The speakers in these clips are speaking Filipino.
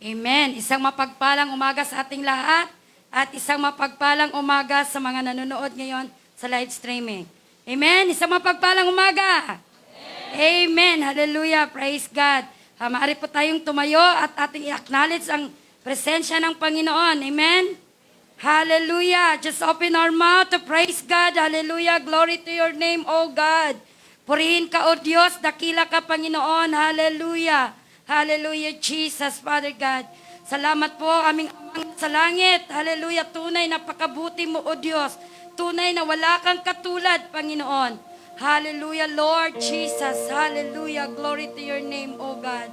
Amen. Isang mapagpalang umaga sa ating lahat at isang mapagpalang umaga sa mga nanonood ngayon sa live streaming. Amen. Isang mapagpalang umaga. Amen. Hallelujah. Praise God. Maaari po tayong tumayo at ating i-acknowledge ang presensya ng Panginoon. Amen. Hallelujah. Just open our mouth to praise God. Hallelujah. Glory to your name, O God. Purihin ka, O Diyos. Dakila ka, Panginoon. Hallelujah. Hallelujah, Jesus, Father God. Salamat po, aming Amang sa langit. Hallelujah. Tunay, napakabuti mo, O Diyos. Tunay na wala kang katulad, Panginoon. Hallelujah, Lord Jesus. Hallelujah. Glory to your name, O God.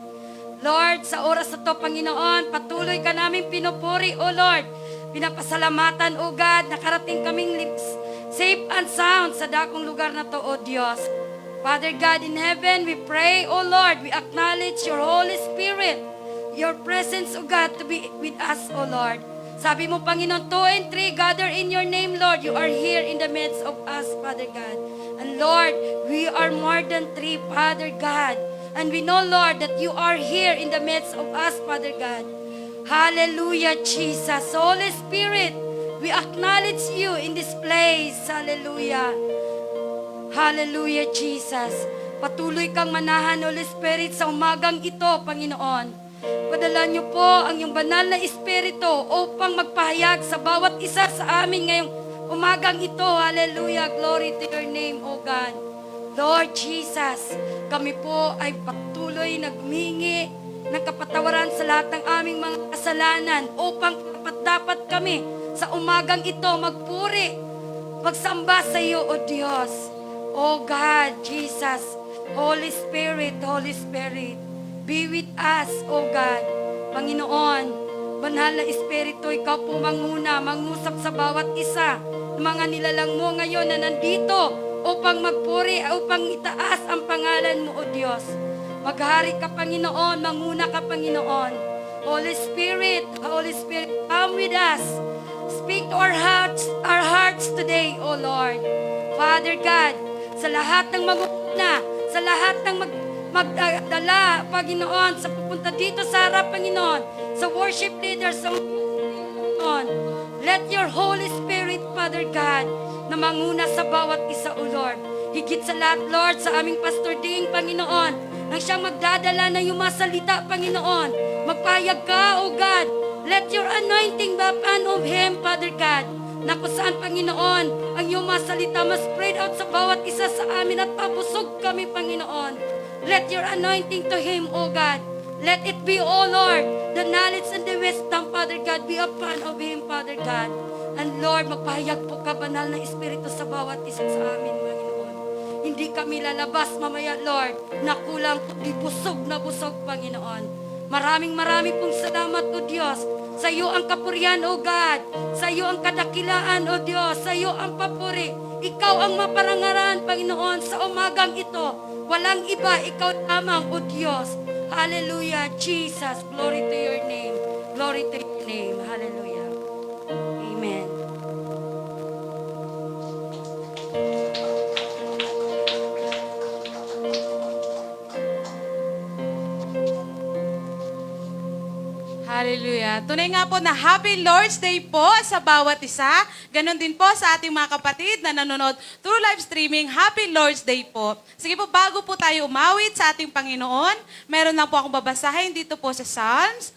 Lord, sa oras na to, Panginoon, patuloy ka namin pinupuri, O Lord. Pinapasalamatan, O God, nakarating kaming lips, safe and sound sa dakong lugar na to, O Diyos. Father God in heaven, we pray, O Lord, we acknowledge your Holy Spirit, your presence, O God, to be with us, O Lord. Sabi mo, Panginoon, 2 and 3 gather in your name, Lord. You are here in the midst of us, Father God. And Lord, we are more than 3, Father God. And we know, Lord, that you are here in the midst of us, Father God. Hallelujah, Jesus. Holy Spirit, we acknowledge you in this place. Hallelujah. Hallelujah, Jesus. Patuloy kang manahan, Holy Spirit, sa umagang ito, Panginoon. Padala niyo po ang iyong banal na Espiritu upang magpahayag sa bawat isa sa amin ngayong umagang ito. Hallelujah. Glory to your name, O God. Lord Jesus, kami po ay patuloy nagmingi ng kapatawaran sa lahat ng aming mga kasalanan upang dapat kami sa umagang ito magpuri, magsamba sa iyo, O Diyos. O God, Jesus, Holy Spirit, be with us, O God. Panginoon, banal na Espiritu, ikaw po mangusap sa bawat isa ng mga nilalang mo ngayon na nandito upang magpuri, upang itaas ang pangalan mo, O Diyos. Maghari ka, Panginoon, manguna ka, Panginoon. Holy Spirit, come with us. Speak to our hearts today, O Lord. Father God, sa lahat ng maguna, sa lahat ng magdala, Panginoon, sa pupunta dito sa harap, Panginoon, sa worship leaders, sa Panginoon, let your Holy Spirit, Father God, na manguna sa bawat isa, O Lord. Higit sa lahat, Lord, sa aming Pastor Ding, Panginoon, nang siyang magdadala ng iyong mga salita, Panginoon, magpahayag ka, O God. Let your anointing be upon of him, Father God, na kung saan, Panginoon, ang iyong mga salita ma-spread out sa bawat isa sa amin at pabusog kami, Panginoon. Let your anointing to him, O God. Let it be, O Lord, the knowledge and the wisdom, Father God, be upon of him, Father God. And Lord, magpahayag po ka, banal na Espiritu sa bawat isa sa amin, Panginoon. Hindi kami lalabas mamaya, Lord, na kulang, di busog na busog, Panginoon. Maraming pong salamat, O Diyos. Sa iyo ang kapurihan, O God. Sa iyo ang kadakilaan, O Diyos. Sa iyo ang papuri. Ikaw ang maparangaran, Panginoon, sa umagang ito. Walang iba, ikaw lamang, O Diyos. Hallelujah, Jesus. Glory to your name. Glory to your name. Hallelujah. Amen. Hallelujah. Tunay nga po na Happy Lord's Day po sa bawat isa. Ganon din po sa ating mga kapatid na nanonood through live streaming. Happy Lord's Day po. Sige po, bago po tayo umawit sa ating Panginoon, meron lang po akong babasahin dito po sa Psalms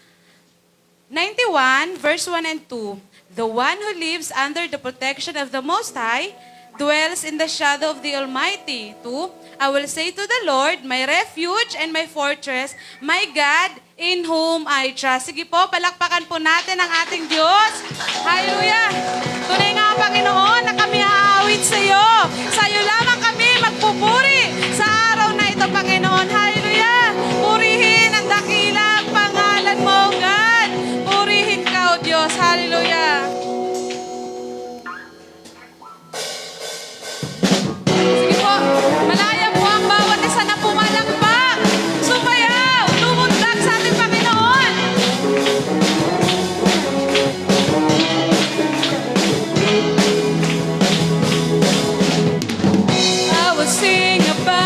91, verse 1 and 2. The one who lives under the protection of the Most High dwells in the shadow of the Almighty. 2, I will say to the Lord, my refuge and my fortress, my God, in whom I trust. Sige po, palakpakan po natin ang ating Diyos. Hallelujah! Tunay nga, Panginoon, na kami aawit sa iyo. Sa iyo lamang kami magpupuri sa araw na ito, Panginoon. Hallelujah! Purihin ang dakilang pangalan mo, God. Purihin ka, O Diyos. Hallelujah! Sige po, malaya po ang bawat isa na pumalakpak. Sumayaw, lumundag sa ating Panginoon. I will sing about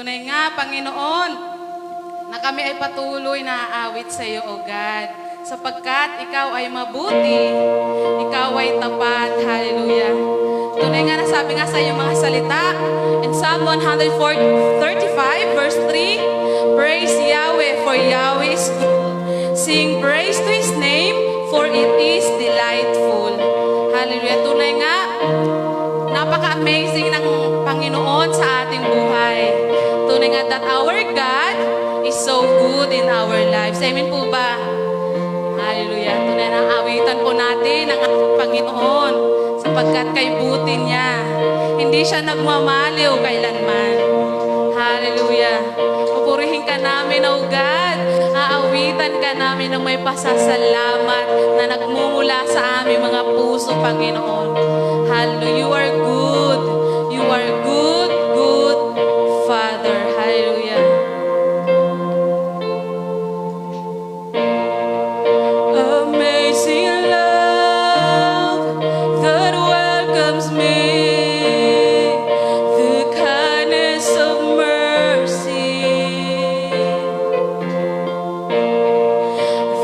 Tunay nga, Panginoon, na kami ay patuloy na aawit sa iyo, O God. Sapagkat ikaw ay mabuti, ikaw ay tapat. Hallelujah. Tunay nga, nasabi nga sa iyong mga salita, in Psalm 135, verse 3, praise Yahweh, for Yahweh is good. Sing praise to His name, for it is delightful. Hallelujah. Tunay nga, napaka-amazing ng Panginoon sa ating buhay. Tunay nga that our God is so good in our lives. Amen po ba? Hallelujah. Tunay na awitan po natin ang ating Panginoon sapagkat kay buti niya. Hindi siya nagmamaliw kailanman. Hallelujah. Pupurihin ka namin, O God. Aawitan ka namin ng may pasasalamat na nagmumula sa aming mga puso, Panginoon. Hallelujah. You are good. You are good, good Father. Hallelujah. Amazing love that welcomes me, the kindness of mercy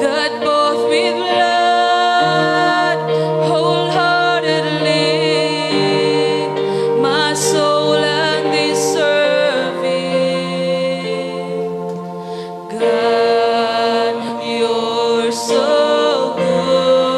that both with blood wholeheartedly my soul undeserving. God, you're so good.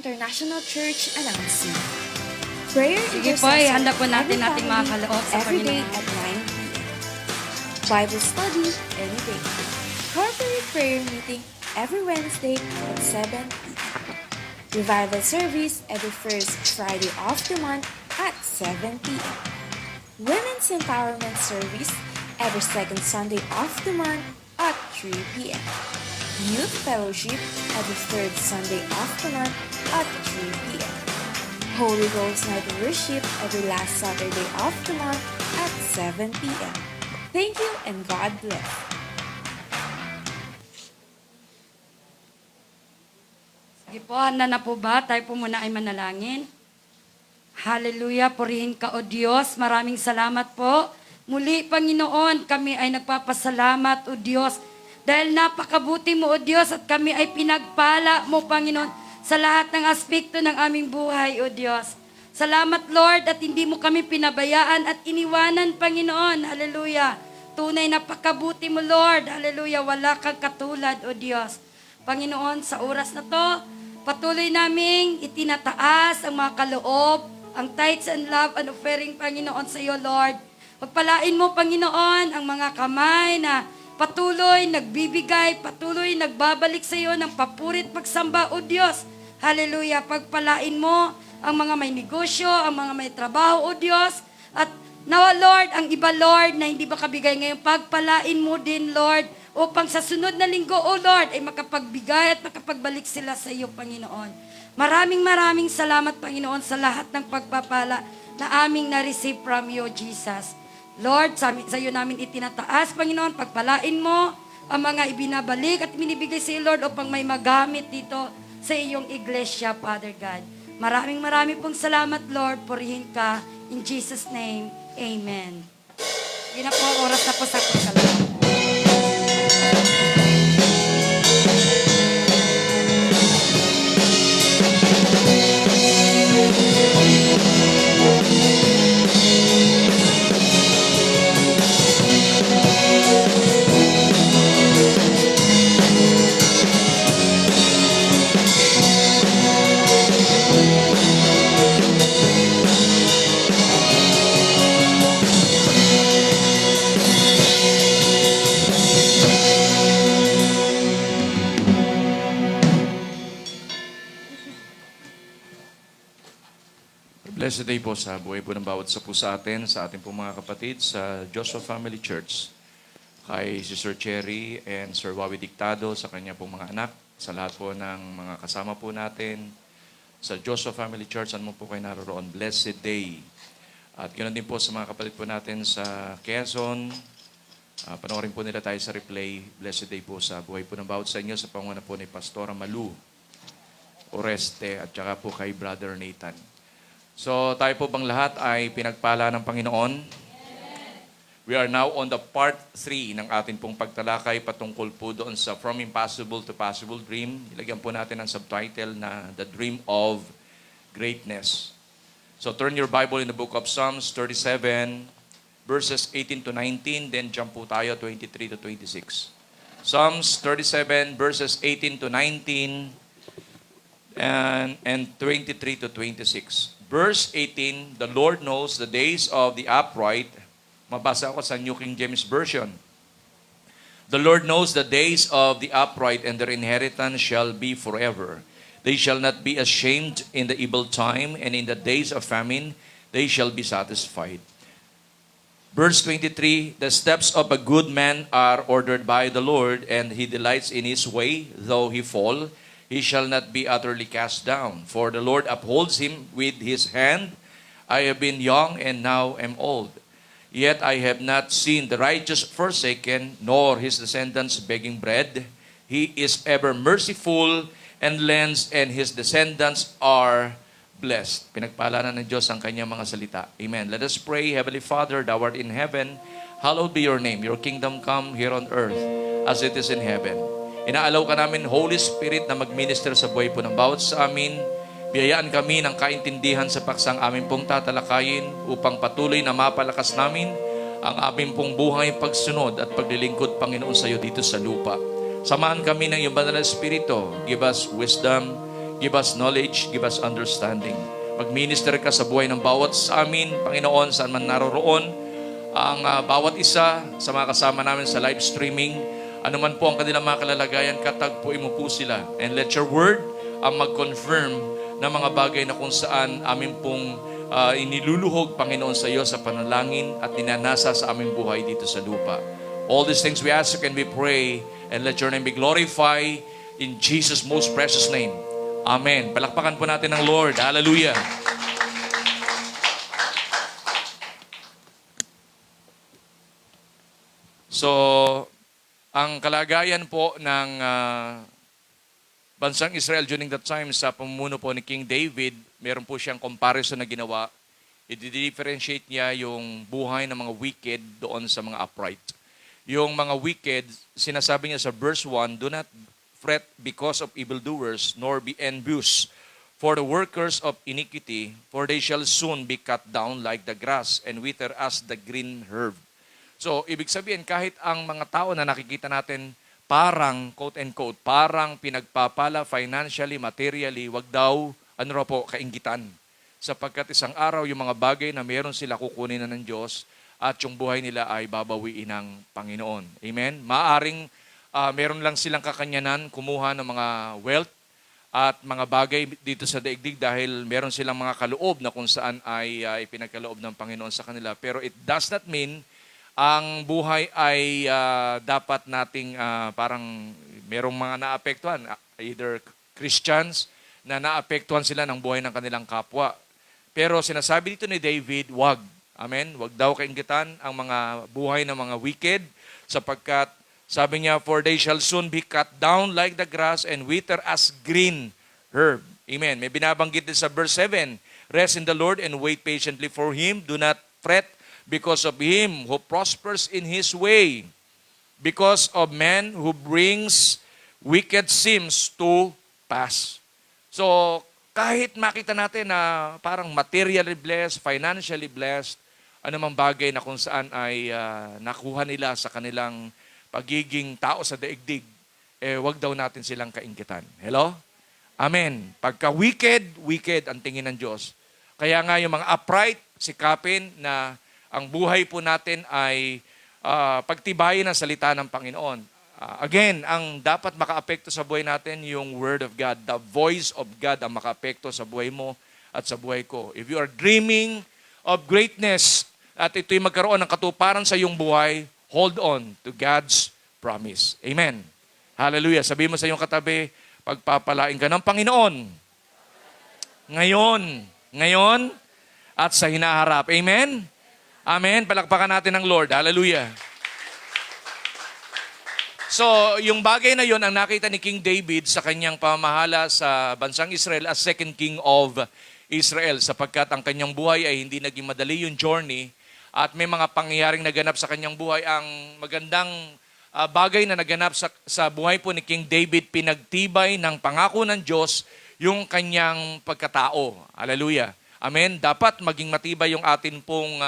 International Church announcing prayer Sige po, intercession ihanda po natin every ating mga family, kaloob sa every day Panginoon. at 9 p.m. Bible study any day. Corporate prayer meeting every Wednesday at 7 p.m. Revival service every first Friday of the month at 7 p.m. Women's Empowerment Service every second Sunday of the month at 3 p.m. Youth Fellowship every third Sunday of the month at 3 p.m. Holy Ghost Night Worship every last Saturday of the month at 7 p.m. Thank you and God bless. Sige po, handa na po ba? Tayo po muna ay manalangin. Hallelujah, purihin ka o Diyos. Maraming salamat po. Muli, Panginoon, kami ay nagpapasalamat o Diyos. Dahil napakabuti mo o Diyos at kami ay pinagpala mo, Panginoon, sa lahat ng aspekto ng aming buhay o Diyos. Salamat, Lord, at hindi mo kami pinabayaan at iniwanan, Panginoon. Hallelujah. Tunay napakabuti mo, Lord. Hallelujah. Wala kang katulad o Diyos. Panginoon, sa oras na to, patuloy naming itinataas ang mga kaloob, ang tithes and love and offering, Panginoon, sa iyo, Lord. Pagpalain mo, Panginoon, ang mga kamay na patuloy nagbibigay, patuloy nagbabalik sa iyo ng papurit pagsamba, o Diyos. Hallelujah. Pagpalain mo ang mga may negosyo, ang mga may trabaho, o Diyos. At nawa, Lord, ang iba, Lord, na hindi makabigay ngayon, pagpalain mo din, Lord, upang sa sunod na linggo, O Lord, ay makapagbigay at makapagbalik sila sa iyo, Panginoon. Maraming salamat, Panginoon, sa lahat ng pagpapala na aming na-receive from you, Jesus. Lord, sa iyo namin itinataas, Panginoon, pagpalain mo ang mga ibinabalik at minibigay sa iyo, Lord, upang may magamit dito sa iyong iglesia, Father God. Maraming pong salamat, Lord. Purihin ka. In Jesus' name, Amen. Yun na po, oras na po sa pagkaloob. Blessed day po sa buhay po ng bawat isa po sa atin, sa ating po mga kapatid sa Joshua Family Church. Kay Sister Cherry and Sir Wawi Dictado, sa kanya pong mga anak, sa lahat po ng mga kasama po natin sa Joshua Family Church, ano po kayo naroon, blessed day. At ganoon din po sa mga kapatid po natin sa Quezon, panoorin po nila tayo sa replay. Blessed day po sa buhay po ng bawat sa inyo, sa panguna po ni Pastora Malu Oreste at saka po kay Brother Nathan. So tayo po bang lahat ay pinagpala ng Panginoon? We are now on the part 3 ng atin pong pagtalakay patungkol po doon sa From Impossible to Possible Dream. Ilagyan po natin ang subtitle na The Dream of Greatness. So turn your Bible in the book of Psalms 37, verses 18 to 19, then jump po tayo 23 to 26. Psalms 37, verses 18 to 19, and 23 to 26. Verse 18, the Lord knows the days of the upright. Mabasa ako sa New King James Version. The Lord knows the days of the upright, and their inheritance shall be forever. They shall not be ashamed in the evil time, and in the days of famine they shall be satisfied. Verse 23, the steps of a good man are ordered by the Lord, and he delights in his way. Though he fall, he shall not be utterly cast down. For the Lord upholds him with his hand. I have been young and now am old. Yet I have not seen the righteous forsaken, nor his descendants begging bread. He is ever merciful and lends, and his descendants are blessed. Pinagpala na ng Diyos ang kanyang mga salita. Amen. Let us pray. Heavenly Father, thou art in heaven, hallowed be your name. Your kingdom come here on earth as it is in heaven. Inaalaw ka namin, Holy Spirit, na mag-minister sa buhay po ng bawat sa amin. Biyayaan kami ng kaintindihan sa paksang amin pong tatalakayin upang patuloy na mapalakas namin ang amin pong buhay pagsunod at paglilingkod, Panginoon, sa iyo dito sa lupa. Samahan kami ng iyong banal na Espiritu. Give us wisdom, Give us knowledge, give us understanding. Mag-minister ka sa buhay ng bawat sa amin, Panginoon, saan man naroroon. Ang bawat isa sa mga kasama namin sa live streaming, ano man po ang kanilang mga kalalagayan, katagpuin mo po sila. And let your word ang mag-confirm ng mga bagay na kung saan amin pong iniluluhog, Panginoon, sa iyo sa panalangin at ninanasa sa aming buhay dito sa lupa. All these things we ask and we pray, and let your name be glorified in Jesus' most precious name. Amen. Palakpakan po natin ng Lord. Hallelujah. So, ang kalagayan po ng bansang Israel during that time sa pamumuno po ni King David, meron po siyang comparison na ginawa. I-differentiate niya yung buhay ng mga wicked doon sa mga upright. Yung mga wicked, sinasabi niya sa verse 1, do not fret because of evildoers, nor be envious for the workers of iniquity, for they shall soon be cut down like the grass and wither as the green herb. So, ibig sabihin, kahit ang mga tao na nakikita natin parang, quote-unquote, parang pinagpapala financially, materially, wag daw, ano raw po, kainggitan. Sapagkat isang araw, yung mga bagay na meron sila kukunin na ng Diyos at yung buhay nila ay babawiin ng Panginoon. Amen? Maaring meron lang silang kakanyanan kumuha ng mga wealth at mga bagay dito sa daigdig dahil meron silang mga kaloob na kung saan ay ipinagkaloob ng Panginoon sa kanila. Pero it does not mean ang buhay ay dapat nating parang merong mga naapektuhan, either Christians na naapektuhan sila ng buhay ng kanilang kapwa. Pero sinasabi dito ni David, wag. Amen? Wag daw kainggitan ang mga buhay ng mga wicked sapagkat sabi niya, for they shall soon be cut down like the grass and wither as green herb. Amen. May binabanggit din sa verse 7, rest in the Lord and wait patiently for Him. Do not fret because of him who prospers in his way, because of man who brings wicked schemes to pass. So, kahit makita natin na parang materially blessed, financially blessed, anumang bagay na kung saan ay nakuha nila sa kanilang pagiging tao sa daigdig, wag daw natin silang kainggitan. Hello? Amen. Pagka wicked ang tingin ng Diyos. Kaya nga yung mga upright, sikapin na ang buhay po natin ay pagtibayin ang salita ng Panginoon. Again, ang dapat makaapekto sa buhay natin, yung Word of God. The voice of God ang makaapekto sa buhay mo at sa buhay ko. If you are dreaming of greatness at ito'y magkaroon ng katuparan sa iyong buhay, hold on to God's promise. Amen. Hallelujah. Sabihin mo sa iyong katabi, pagpapalain ka ng Panginoon. Ngayon, at sa hinaharap. Amen? Amen. Palakpakan natin ng Lord. Hallelujah. So, yung bagay na yon ang nakita ni King David sa kanyang pamamahala sa bansang Israel as second king of Israel sapagkat ang kanyang buhay ay hindi naging madali yung journey at may mga pangyayaring naganap sa kanyang buhay. Ang magandang bagay na naganap sa buhay po ni King David, pinagtibay ng pangako ng Diyos yung kanyang pagkatao. Hallelujah. Amen. Dapat maging matibay yung atin pong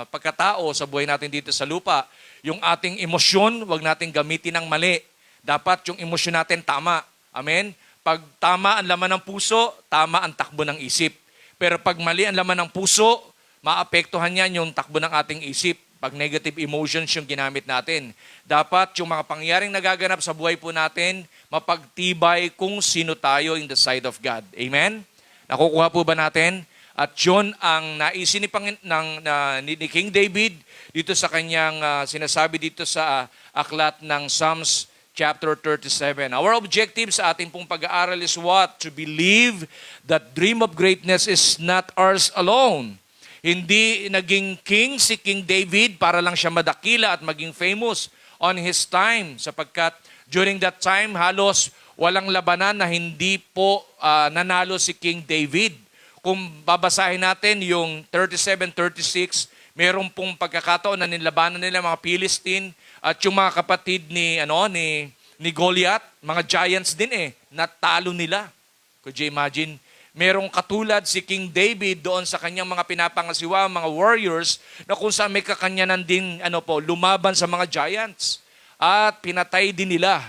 pagkatao sa buhay natin dito sa lupa. Yung ating emosyon, wag natin gamitin ng mali. Dapat yung emosyon natin tama. Amen. Pag tama ang laman ng puso, tama ang takbo ng isip. Pero pag mali ang laman ng puso, maapektuhan yan yung takbo ng ating isip. Pag negative emotions yung ginamit natin. Dapat yung mga pangyaring nagaganap sa buhay po natin, mapagtibay kung sino tayo in the sight of God. Amen? Nakukuha po ba natin? At yun ang naisin ni King David dito sa kanyang sinasabi dito sa aklat ng Psalms chapter 37. Our objective sa ating pong pag-aaral is what? To believe that dream of greatness is not ours alone. Hindi naging king si King David para lang siya madakila at maging famous on his time sapagkat during that time halos walang labanan na hindi po nanalo si King David. Kung babasahin natin yung 37-36, meron pong pagkakataon na nilabanan nila mga Philistine at yung mga kapatid ni Goliath, mga giants din natalo nila. Could you imagine? Merong katulad si King David doon sa kanyang mga pinapangasiwa, mga warriors, na kung saan may kakanyanan din lumaban sa mga giants. At pinatay din nila.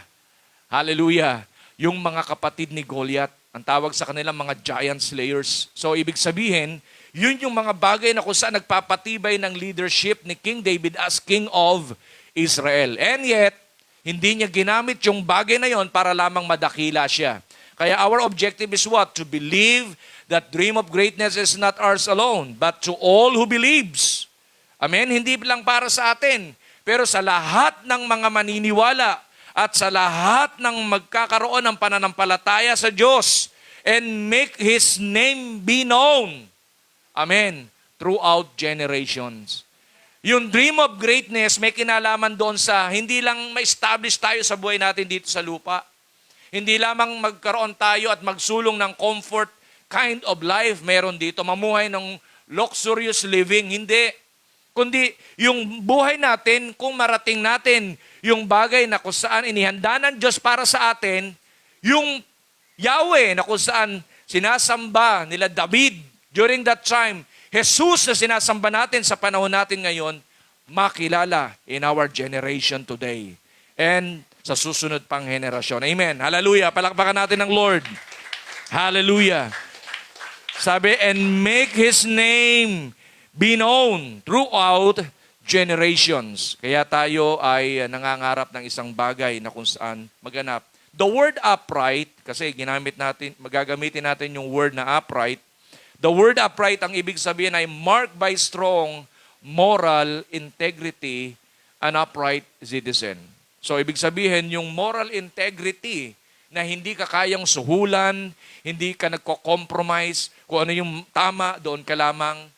Hallelujah. Yung mga kapatid ni Goliath. Ang tawag sa kanila mga giant slayers. So ibig sabihin, yun yung mga bagay na kung saan nagpapatibay ng leadership ni King David as King of Israel. And yet, hindi niya ginamit yung bagay na yon para lamang madakila siya. Kaya our objective is what? To believe that dream of greatness is not ours alone, but to all who believes. Amen? Hindi lang para sa atin, pero sa lahat ng mga maniniwala at sa lahat ng magkakaroon ng pananampalataya sa Diyos and make His name be known. Amen. Throughout generations. Yung dream of greatness may kinalaman doon sa hindi lang ma-establish tayo sa buhay natin dito sa lupa. Hindi lamang magkaroon tayo at magsulong ng comfort kind of life meron dito. Mamuhay ng luxurious living. Hindi. Kundi yung buhay natin, kung marating natin yung bagay na kung saan inihanda ng Diyos para sa atin, yung Yahweh na kung saan sinasamba nila David during that time, Jesus na sinasamba natin sa panahon natin ngayon, makilala in our generation today. And sa susunod pang henerasyon. Amen. Hallelujah. Palakpakan natin ng Lord. Hallelujah. Sabi, and make His name be known throughout generations. Kaya tayo ay nangangarap ng isang bagay na kung saan maganap. The word upright, kasi magagamitin natin yung word na upright. The word upright, ang ibig sabihin ay marked by strong moral integrity and upright citizen. So, ibig sabihin, yung moral integrity na hindi ka kayang suhulan, hindi ka nagko-compromise, kung ano yung tama, doon ka lamang.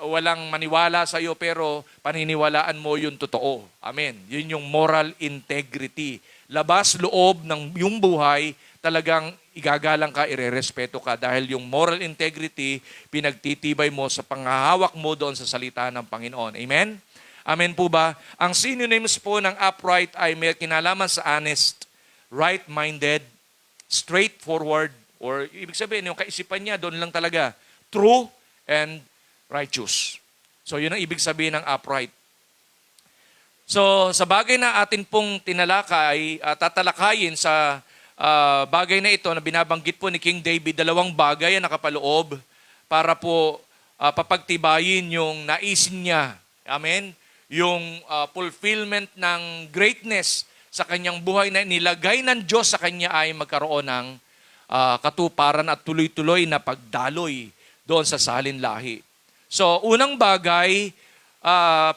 Walang maniwala sa iyo pero paniniwalaan mo yung totoo. Amen. Yun yung moral integrity. Labas loob ng yung buhay, talagang igagalang ka, irerespeto ka dahil yung moral integrity, pinagtitibay mo sa panghahawak mo doon sa salita ng Panginoon. Amen? Amen po ba? Ang synonyms po ng upright ay may kinalaman sa honest, right-minded, straightforward, or ibig sabihin, yung kaisipan niya, doon lang talaga, true and righteous. So yun ang ibig sabihin ng upright. So sa bagay na atin pong tinalakay, tatalakayin sa bagay na ito na binabanggit po ni King David, dalawang bagay ang nakapaloob para po papagtibayin yung naisin niya. Amen? Yung fulfillment ng greatness sa kanyang buhay na nilagay ng Diyos sa kanya ay magkaroon ng katuparan at tuloy-tuloy na pagdaloy doon sa salin lahi. So, unang bagay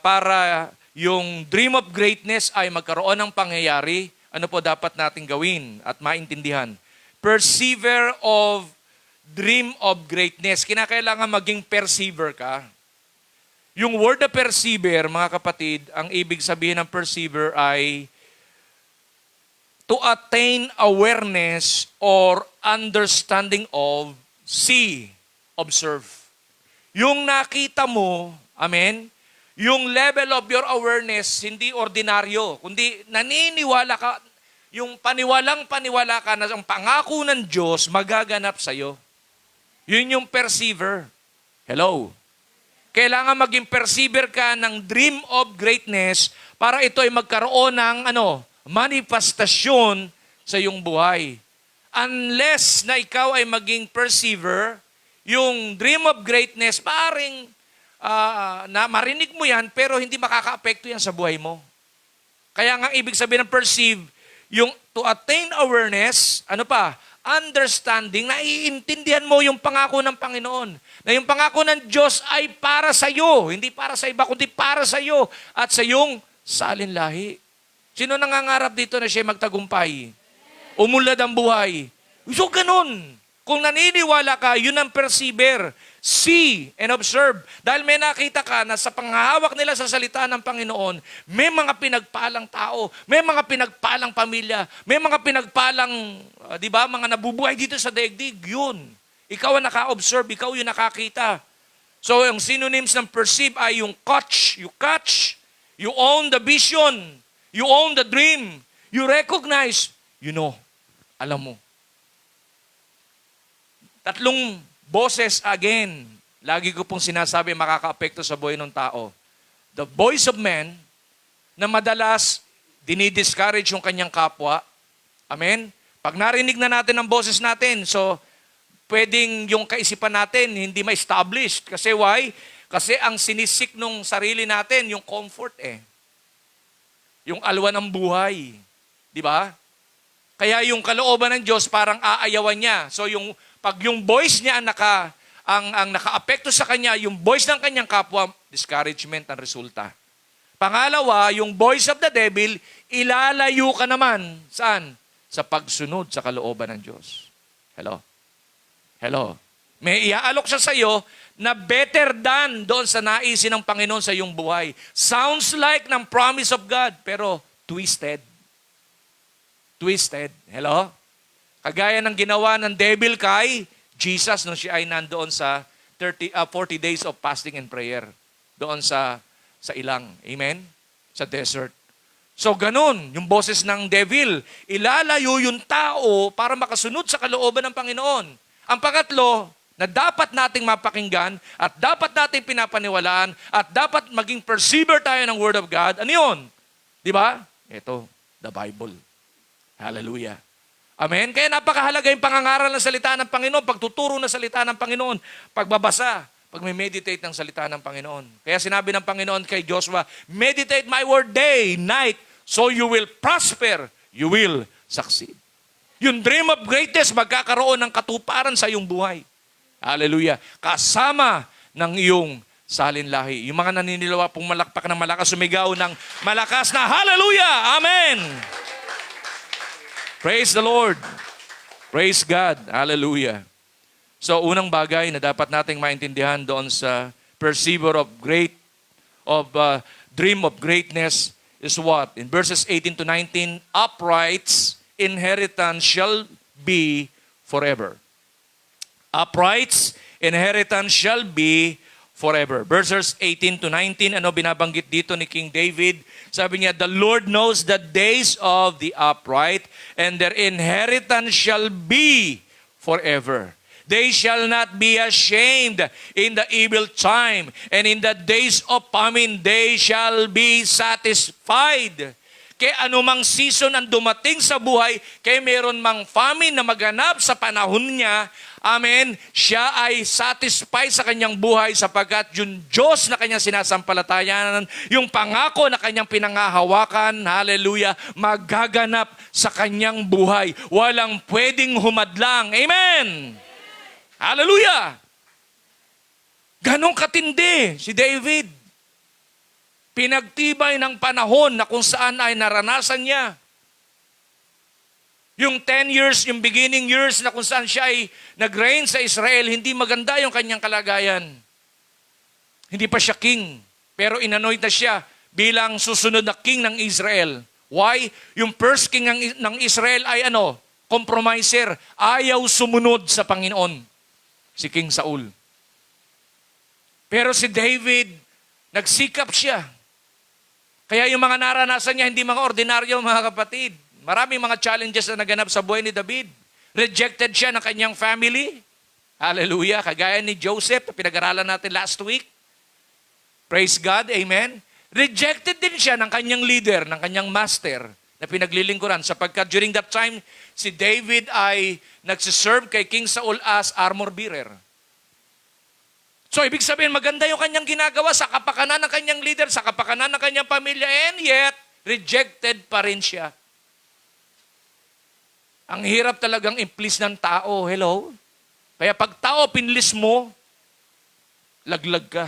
para yung dream of greatness ay magkaroon ng pangyayari, ano po dapat natin gawin at maintindihan? Persevere of dream of greatness. Kinakailangan maging persevere ka. Yung word na persevere, mga kapatid, ang ibig sabihin ng persevere ay to attain awareness or understanding of, see, observe. Yung nakita mo, amen, yung level of your awareness, hindi ordinaryo, kundi naniniwala ka, yung paniwala ka na ang pangako ng Diyos magaganap sa'yo. Yun yung persevere. Hello? Kailangan maging persevere ka ng dream of greatness para ito ay magkaroon ng manifestasyon sa iyong buhay. Unless na ikaw ay maging persevere, yung dream of greatness, maaaring na marinig mo yan, pero hindi makaka-apekto yan sa buhay mo. Kaya nga ibig sabihin ng perceive, yung to attain awareness, understanding, naiintindihan mo yung pangako ng Panginoon. Na yung pangako ng Diyos ay para sa iyo, hindi para sa iba, kundi para sa iyo at sa iyong salinlahi. Sino nangangarap dito na siya magtagumpay? Umunlad ang buhay. So ganun. Kung naniniwala ka, yun ang persevere. See and observe. Dahil may nakita ka na sa panghahawak nila sa salita ng Panginoon, may mga pinagpalang tao, may mga pinagpalang pamilya, may mga pinagpalang, mga nabubuhay dito sa daigdig. Yun. Ikaw ang naka-observe, ikaw yung nakakita. So, yung synonyms ng perceive ay yung catch, you own the vision, you own the dream, you recognize, you know, alam mo. Tatlong boses again, lagi ko pong sinasabi makaka-apekto sa buhay ng tao. The voice of man, na madalas dinidiscourage yung kanyang kapwa. Amen? Pag narinig na natin ang boses natin, so pwedeng yung kaisipan natin hindi ma-establish. Kasi why? Kasi ang sinisik nung sarili natin, yung comfort eh. Yung alwa ng buhay. Di ba? Kaya yung kalooban ng Diyos parang aayawan niya. So pag yung voice niya ang nakaapekto sa kanya, yung voice ng kanyang kapwa, discouragement ang resulta. Pangalawa, yung voice of the devil, ilalayo ka naman. Saan? Sa pagsunod sa kalooban ng Diyos. Hello? Hello? May iaalok siya sa iyo na better than doon sa naisin ng Panginoon sa iyong buhay. Sounds like ng promise of God, pero twisted. Twisted. Hello? Kagaya ng ginawa ng devil kay Jesus nung siya ay nandoon sa 40 days of fasting and prayer. Doon sa ilang. Amen? Sa desert. So ganun, yung boses ng devil, ilalayo yung tao para makasunod sa kalooban ng Panginoon. Ang pangatlo, na dapat nating mapakinggan at dapat nating pinapaniwalaan at dapat maging perceiver tayo ng Word of God. Ano yun? Di ba? Ito, the Bible. Hallelujah. Amen? Kaya napakahalaga yung pangangaral ng salita ng Panginoon, pagtuturo ng salita ng Panginoon, pagbabasa, pag-meditate ng salita ng Panginoon. Kaya sinabi ng Panginoon kay Joshua, meditate my word day, night, so you will prosper, you will succeed. Yung dream of greatness, magkakaroon ng katuparan sa iyong buhay. Hallelujah. Kasama ng iyong salinlahi. Yung mga naninilawa pong malakpak ng malakas, sumigaw ng malakas na hallelujah! Amen! Praise the Lord. Praise God. Hallelujah. So, unang bagay na dapat nating maintindihan doon sa perceiver of dream of greatness is what? In verses 18 to 19, upright's inheritance shall be forever. Upright's inheritance shall be forever. Verses 18 to 19, ano binabanggit dito ni King David? Sabi niya, the Lord knows the days of the upright, and their inheritance shall be forever. They shall not be ashamed in the evil time, and in the days of famine they shall be satisfied. Kaya anumang season ang dumating sa buhay, kaya meron mang famine na maganap sa panahon niya, amen, siya ay satisfied sa kanyang buhay sapagkat yung Diyos na kanyang sinasampalatayanan, yung pangako na kanyang pinangahawakan, hallelujah, magaganap sa kanyang buhay. Walang pwedeng humadlang. Amen! Hallelujah! Ganong katindi si David. Pinagtibay ng panahon na kung saan ay naranasan niya. Yung 10 years, yung beginning years na kung saan siya ay nag-reign sa Israel, hindi maganda yung kanyang kalagayan. Hindi pa siya king, pero inanoint na siya bilang susunod na king ng Israel. Why? Yung first king ng Israel ay compromiser. Ayaw sumunod sa Panginoon. Si King Saul. Pero si David, nagsikap siya. Kaya yung mga naranasan niya, hindi mga ordinaryo mga kapatid. Maraming mga challenges na naganap sa buhay ni David. Rejected siya ng kanyang family. Hallelujah. Kagaya ni Joseph, pinag-aralan natin last week. Praise God. Amen. Rejected din siya ng kanyang leader, ng kanyang master na pinaglilingkuran. Sapagkat during that time, si David ay nagsiserve kay King Saul as armor bearer. So, ibig sabihin, maganda yung kanyang ginagawa sa kapakanan ng kanyang leader, sa kapakanan ng kanyang pamilya, and yet, rejected pa rin siya. Ang hirap talagang i-please ng tao. Hello? Kaya pag tao pinlis mo, laglag ka.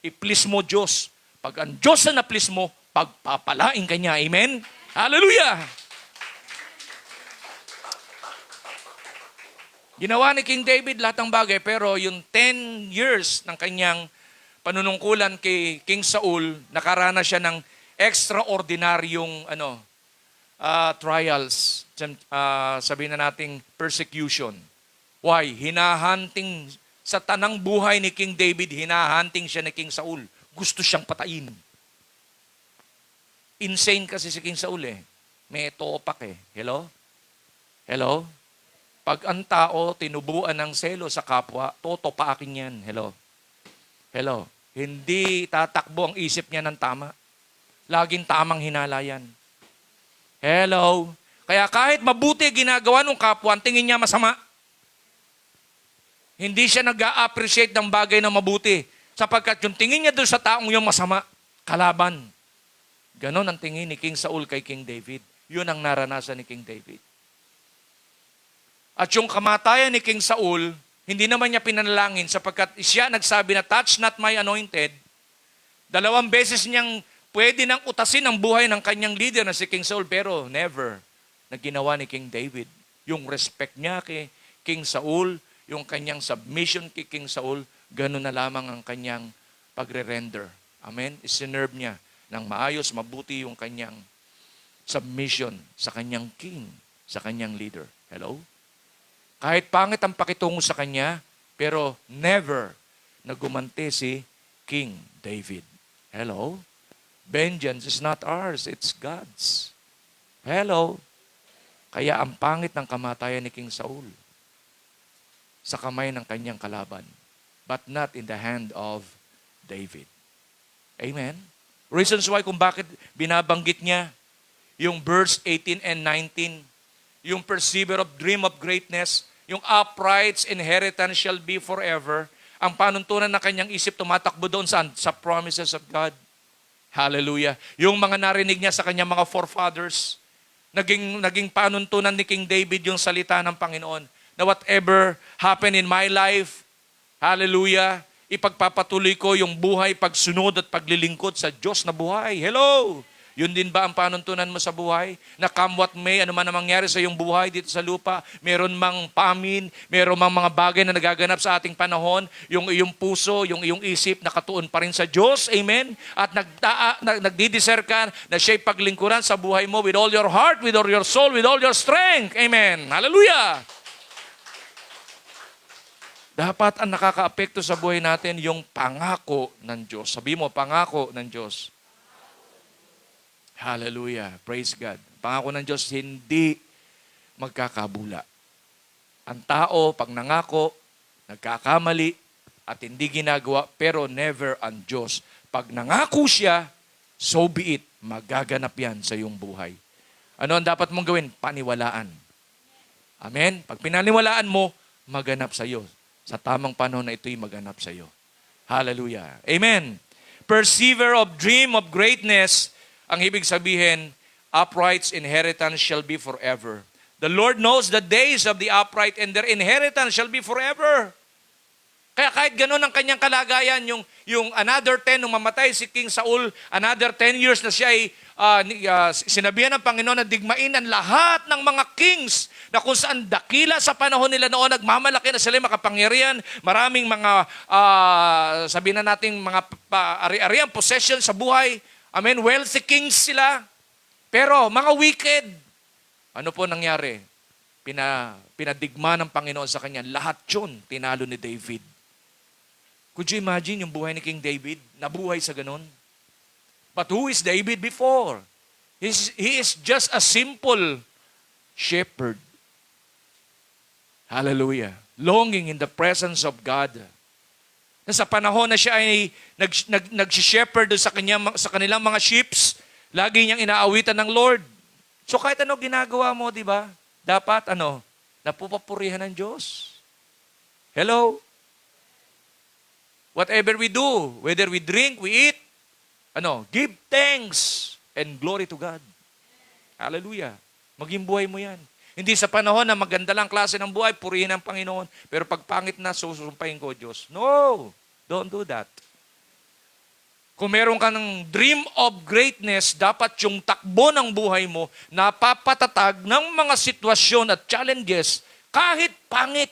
I-please mo Diyos. Pag ang Diyos na na-please mo, pagpapalain ka niya. Amen? Hallelujah! Ginawa ni King David lahat ng bagay, pero yung 10 years ng kanyang panunungkulan kay King Saul, nakaranas siya ng extraordinaryong trials. Sabihin na nating persecution. Why? Hinahunting sa tanang buhay ni King David, hinahunting siya ni King Saul. Gusto siyang patayin. Insane kasi si King Saul eh. May topak eh. Hello? Hello? Pag ang tao tinubuan ng selo sa kapwa, totopakin yan. Hello? Hello? Hindi tatakbo ang isip niya ng tama. Laging tamang hinala yan. Hello? Kaya kahit mabuti ginagawa ng kapwa, ang tingin niya masama. Hindi siya nag-a-appreciate ng bagay na mabuti. Sapagkat yung tingin niya doon sa taong yung masama, kalaban. Ganon ang tingin ni King Saul kay King David. Yun ang naranasan ni King David. At yung kamatayan ni King Saul, hindi naman niya pinanalangin sapagkat siya nagsabi na, touch not my anointed. 2 beses niyang pwede nang utasin ang buhay ng kanyang leader na si King Saul, pero never na ginawa ni King David. Yung respect niya kay King Saul, yung kanyang submission kay King Saul, ganun na lamang ang kanyang pagre-render. Amen? Isinerve niya ng maayos, mabuti yung kanyang submission sa kanyang king, sa kanyang leader. Hello? Kahit pangit ang pakitungo sa kanya, pero never na gumanti si King David. Hello? Vengeance is not ours, it's God's. Hello? Kaya ang pangit ng kamatayan ni King Saul sa kamay ng kanyang kalaban, but not in the hand of David. Amen? Reasons why kung bakit binabanggit niya yung verse 18 and 19, yung persevere of dream of greatness, yung upright's inheritance shall be forever. Ang panuntunan ng kanyang isip tumatakbo doon saan? Sa promises of God. Hallelujah. Yung mga narinig niya sa kanyang mga forefathers, naging panuntunan ni King David yung salita ng Panginoon na whatever happened in my life, hallelujah, ipagpapatuloy ko yung buhay, pagsunod at paglilingkod sa Diyos na buhay. Hello! Yun din ba ang panuntunan mo sa buhay? Na come what may, ano man ang mangyari sa iyong buhay dito sa lupa, meron mang pamin, meron mang mga bagay na nagaganap sa ating panahon, yung iyong puso, yung iyong isip, nakatuon pa rin sa Diyos. Amen? At nagdideser ka na siya'y paglingkuran sa buhay mo with all your heart, with all your soul, with all your strength. Amen? Hallelujah! Dapat ang nakakaapekto sa buhay natin yung pangako ng Diyos. Sabi mo, pangako ng Diyos. Hallelujah. Praise God. Pangako ng Diyos, hindi magkakabula. Ang tao, pag nangako, nagkakamali at hindi ginagawa, pero never ang Diyos. Pag nangako siya, so be it, magaganap yan sa iyong buhay. Ano ang dapat mong gawin? Paniwalaan. Amen? Pag pinaniwalaan mo, maganap sa iyo. Sa tamang panahon na ito'y maganap sa iyo. Hallelujah. Amen. Persevere of dream of greatness. Ang ibig sabihin, upright's inheritance shall be forever. The Lord knows the days of the upright and their inheritance shall be forever. Kaya kahit ganun ang kanyang kalagayan, yung another 10, nung mamatay si King Saul, another 10 years na siya ay sinabihan ng Panginoon na digmain ang lahat ng mga kings na kung saan dakila sa panahon nila noon, nagmamalaki na sila makapangyarihan, maraming mga, sabihin na natin, mga ari-ariang possession sa buhay. Amen, wealthy kings sila. Pero mga wicked, ano po nangyari? Pinadigma ng Panginoon sa kanya. Lahat yun, tinalo ni David. Could you imagine yung buhay ni King David? Nabuhay sa ganun. But who is David before? He is just a simple shepherd. Hallelujah. Longing in the presence of God. Na sa panahon na siya ay nag-shepherd sa kanilang mga sheep, lagi niyang inaawitan ng Lord. So kahit ano ginagawa mo, di ba? Dapat napupupurihan ng Diyos. Hello? Whatever we do, whether we drink, we eat, give thanks and glory to God. Hallelujah. Maging buhay mo yan. Hindi sa panahon na maganda lang klase ng buhay, purihin ang Panginoon, pero pag pangit na, susumpahin ko Diyos. No! Don't do that. Kung meron ka ng dream of greatness, dapat yung takbo ng buhay mo napapatatag ng mga sitwasyon at challenges kahit pangit.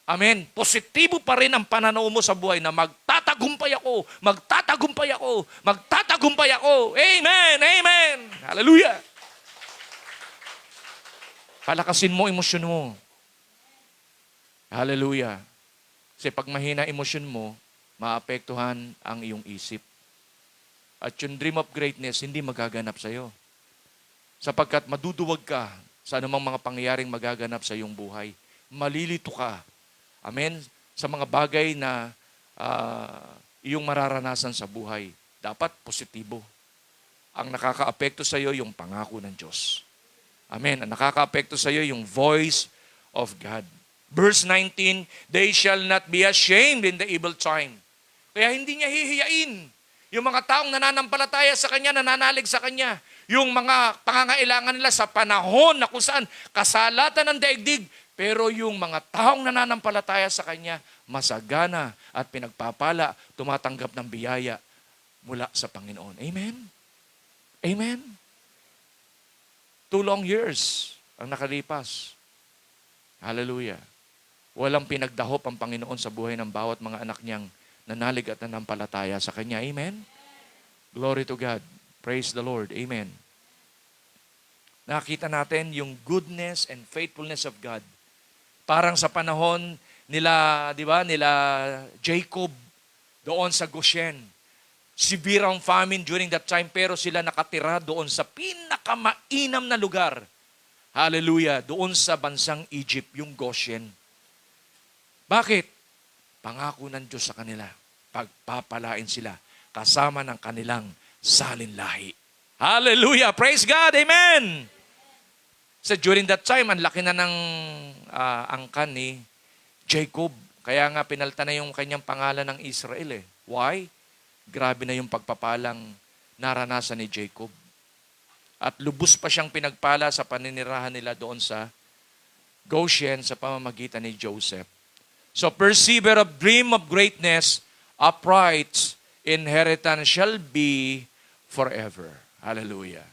Amen. Positibo pa rin ang pananaw mo sa buhay na magtatagumpay ako, magtatagumpay ako, magtatagumpay ako. Amen! Amen! Hallelujah! Palakasin mo emosyon mo. Hallelujah. Kasi pag mahina emosyon mo, maapektuhan ang iyong isip. At yung dream of greatness, hindi magaganap sa iyo. Sapagkat maduduwag ka sa anumang mga pangyayaring magaganap sa iyong buhay. Malilito ka. Amen? Sa mga bagay na iyong mararanasan sa buhay. Dapat positibo. Ang nakakaapekto sa iyo, yung pangako ng Diyos. Amen. Ang nakaka-apekto sa iyo yung voice of God. Verse 19, they shall not be ashamed in the evil time. Kaya hindi niya hihiyain. Yung mga taong nananampalataya sa Kanya, nananalig sa Kanya. Yung mga pangangailangan nila sa panahon na kung saan kasalatan ng daigdig. Pero yung mga taong nananampalataya sa Kanya, masagana at pinagpapala, tumatanggap ng biyaya mula sa Panginoon. Amen? Amen? 2 long years ang nakalipas. Hallelujah. Walang pinagdahop ang Panginoon sa buhay ng bawat mga anak niyang nanalig at nanampalataya sa Kanya. Amen? Glory to God. Praise the Lord. Amen. Nakita natin yung goodness and faithfulness of God. Parang sa panahon nila, di ba, nila Jacob doon sa Goshen. Severe ang famine during that time, pero sila nakatira doon sa pinakamainam na lugar. Hallelujah. Doon sa bansang Egypt, yung Goshen. Bakit? Pangako ng Diyos sa kanila. Pagpapalain sila kasama ng kanilang salinlahi. Hallelujah! Praise God! Amen! So during that time, ang laki na ng angkan ni Jacob. Kaya nga pinalta na yung kanyang pangalan ng Israel. Why? Grabe na yung pagpapalang naranasan ni Jacob. At lubos pa siyang pinagpala sa paninirahan nila doon sa Goshen sa pamamagitan ni Joseph. So perceiver of dream of greatness, upright inheritance shall be forever. Hallelujah.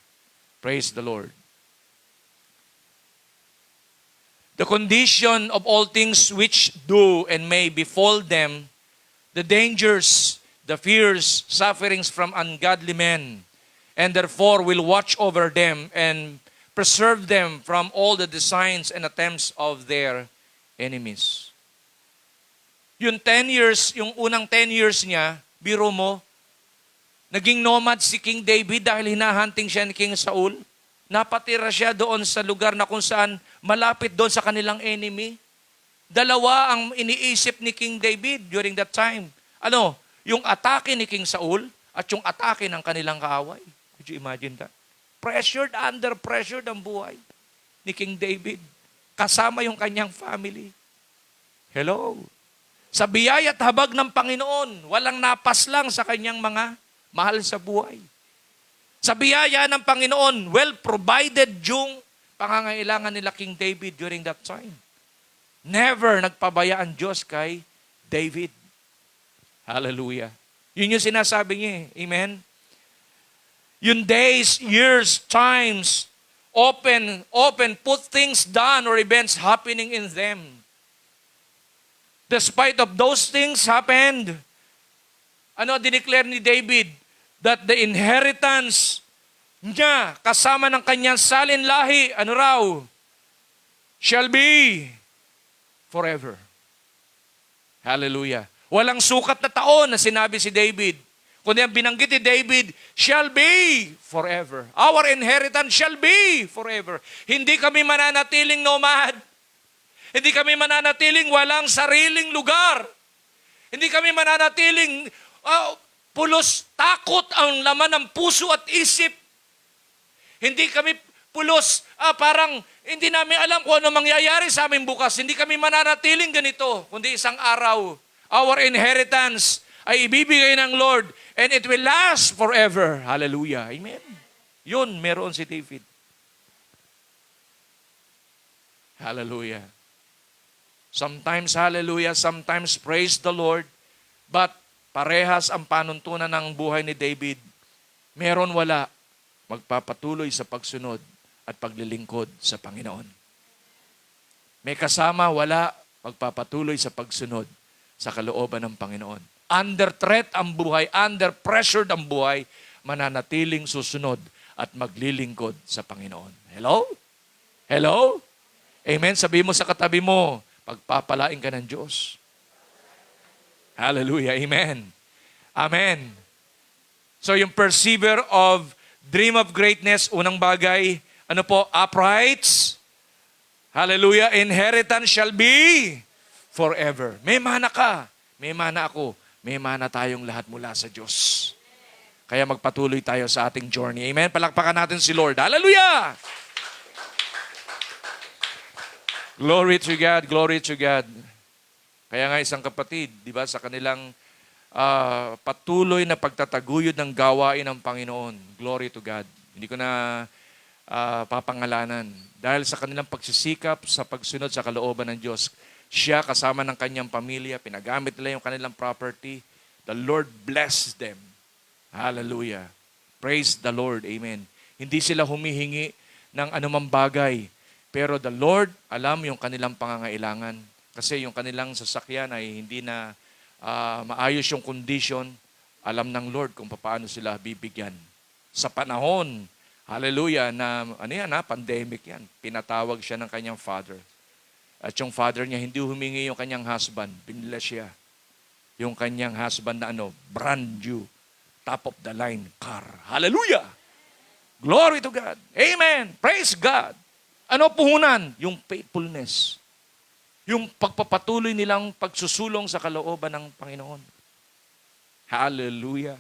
Praise the Lord. The condition of all things which do and may befall them, the dangers, the fears, sufferings from ungodly men, and therefore will watch over them and preserve them from all the designs and attempts of their enemies. Yung 10 years, yung unang 10 years niya, biro mo, naging nomad si King David dahil hinahunting siya ni King Saul. Napatira siya doon sa lugar na kung saan malapit doon sa kanilang enemy. Dalawa ang iniisip ni King David during that time. Ano? Yung atake ni King Saul at yung atake ng kanilang kaaway. Could you imagine that? Under pressured ang buhay ni King David. Kasama yung kanyang family. Hello? Sa biyaya at habag ng Panginoon, walang napaslang sa kanyang mga mahal sa buhay. Sa biyaya ng Panginoon, well provided yung pangangailangan nila King David during that time. Never nagpabaya ang Diyos kay David. Hallelujah. Yun yung sinasabi niya. Amen? Yung days, years, times, often put things done or events happening in them. Despite of those things happened, dineclare ni David that the inheritance niya kasama ng kanyang salinlahi, shall be forever. Hallelujah. Walang sukat na taon na sinabi si David. Kundi ang binanggit ni David, shall be forever. Our inheritance shall be forever. Hindi kami mananatiling nomad. Hindi kami mananatiling walang sariling lugar. Hindi kami mananatiling pulos takot ang laman ng puso at isip. Hindi kami pulos parang hindi namin alam kung ano mangyayari sa amin bukas. Hindi kami mananatiling ganito, kundi isang araw. Our inheritance ay ibibigay ng Lord and it will last forever. Hallelujah. Amen. Yun, meron si David. Hallelujah. Sometimes hallelujah, sometimes praise the Lord. But parehas ang panuntunan ng buhay ni David. Meron wala, magpapatuloy sa pagsunod at paglilingkod sa Panginoon. May kasama wala, magpapatuloy sa pagsunod sa kalooban ng Panginoon. Under threat ang buhay, under pressure ang buhay, mananatiling susunod at maglilingkod sa Panginoon. Hello? Hello? Amen? Sabihin mo sa katabi mo, pagpapalain ka ng Diyos. Hallelujah. Amen. Amen. So yung perceiver of dream of greatness, unang bagay, uprights. Hallelujah. Inheritance shall be forever. May mana ka. May mana ako. May mana tayong lahat mula sa Diyos. Kaya magpatuloy tayo sa ating journey. Amen. Palakpakan natin si Lord. Hallelujah. Glory to God, glory to God. Kaya nga isang kapatid, di ba, sa kanilang patuloy na pagtataguyod ng gawain ng Panginoon. Glory to God. Hindi ko na papangalanan. Dahil sa kanilang pagsisikap sa pagsunod sa kalooban ng Diyos, siya kasama ng kanyang pamilya, pinagamit nila yung kanilang property. The Lord bless them. Hallelujah. Praise the Lord. Amen. Hindi sila humihingi ng anumang bagay. Pero the Lord, alam yung kanilang pangangailangan. Kasi yung kanilang sasakyan ay hindi na maayos yung condition. Alam ng Lord kung paano sila bibigyan. Sa panahon, hallelujah, na pandemic yan. Pinatawag siya ng kanyang father. At yung father niya, hindi humingi yung kanyang husband. Binila siya. Yung kanyang husband na brand new, top of the line car. Hallelujah! Glory to God. Amen. Praise God. Ano puhunan? Yung faithfulness. Yung pagpapatuloy nilang pagsusulong sa kalooban ng Panginoon. Hallelujah.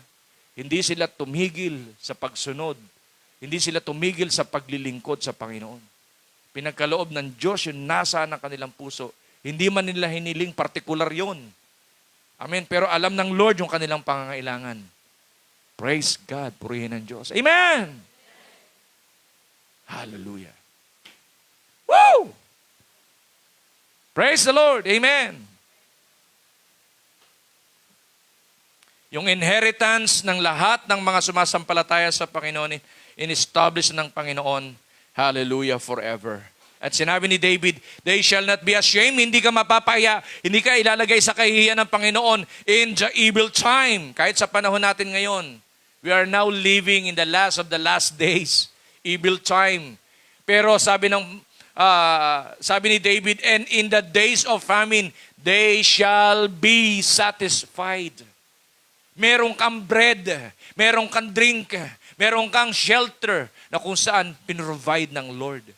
Hindi sila tumigil sa pagsunod. Hindi sila tumigil sa paglilingkod sa Panginoon. Pinagkaloob ng Diyos yung nasa ng kanilang puso. Hindi man nila hiniling partikular yon. Amen. Pero alam ng Lord yung kanilang pangangailangan. Praise God. Purihin ng Diyos. Amen. Hallelujah. Woo! Praise the Lord. Amen. Yung inheritance ng lahat ng mga sumasampalataya sa Panginoon, in-establish ng Panginoon, hallelujah, forever. At sinabi ni David, they shall not be ashamed. Hindi ka mapapaya. Hindi ka ilalagay sa kahihiyan ng Panginoon in the evil time. Kahit sa panahon natin ngayon, we are now living in the last of the last days. Evil time. Pero sabi ni David, and in the days of famine, they shall be satisfied. Merong kang bread, merong kang drink, merong kang shelter na kung saan pinrovide ng Lord.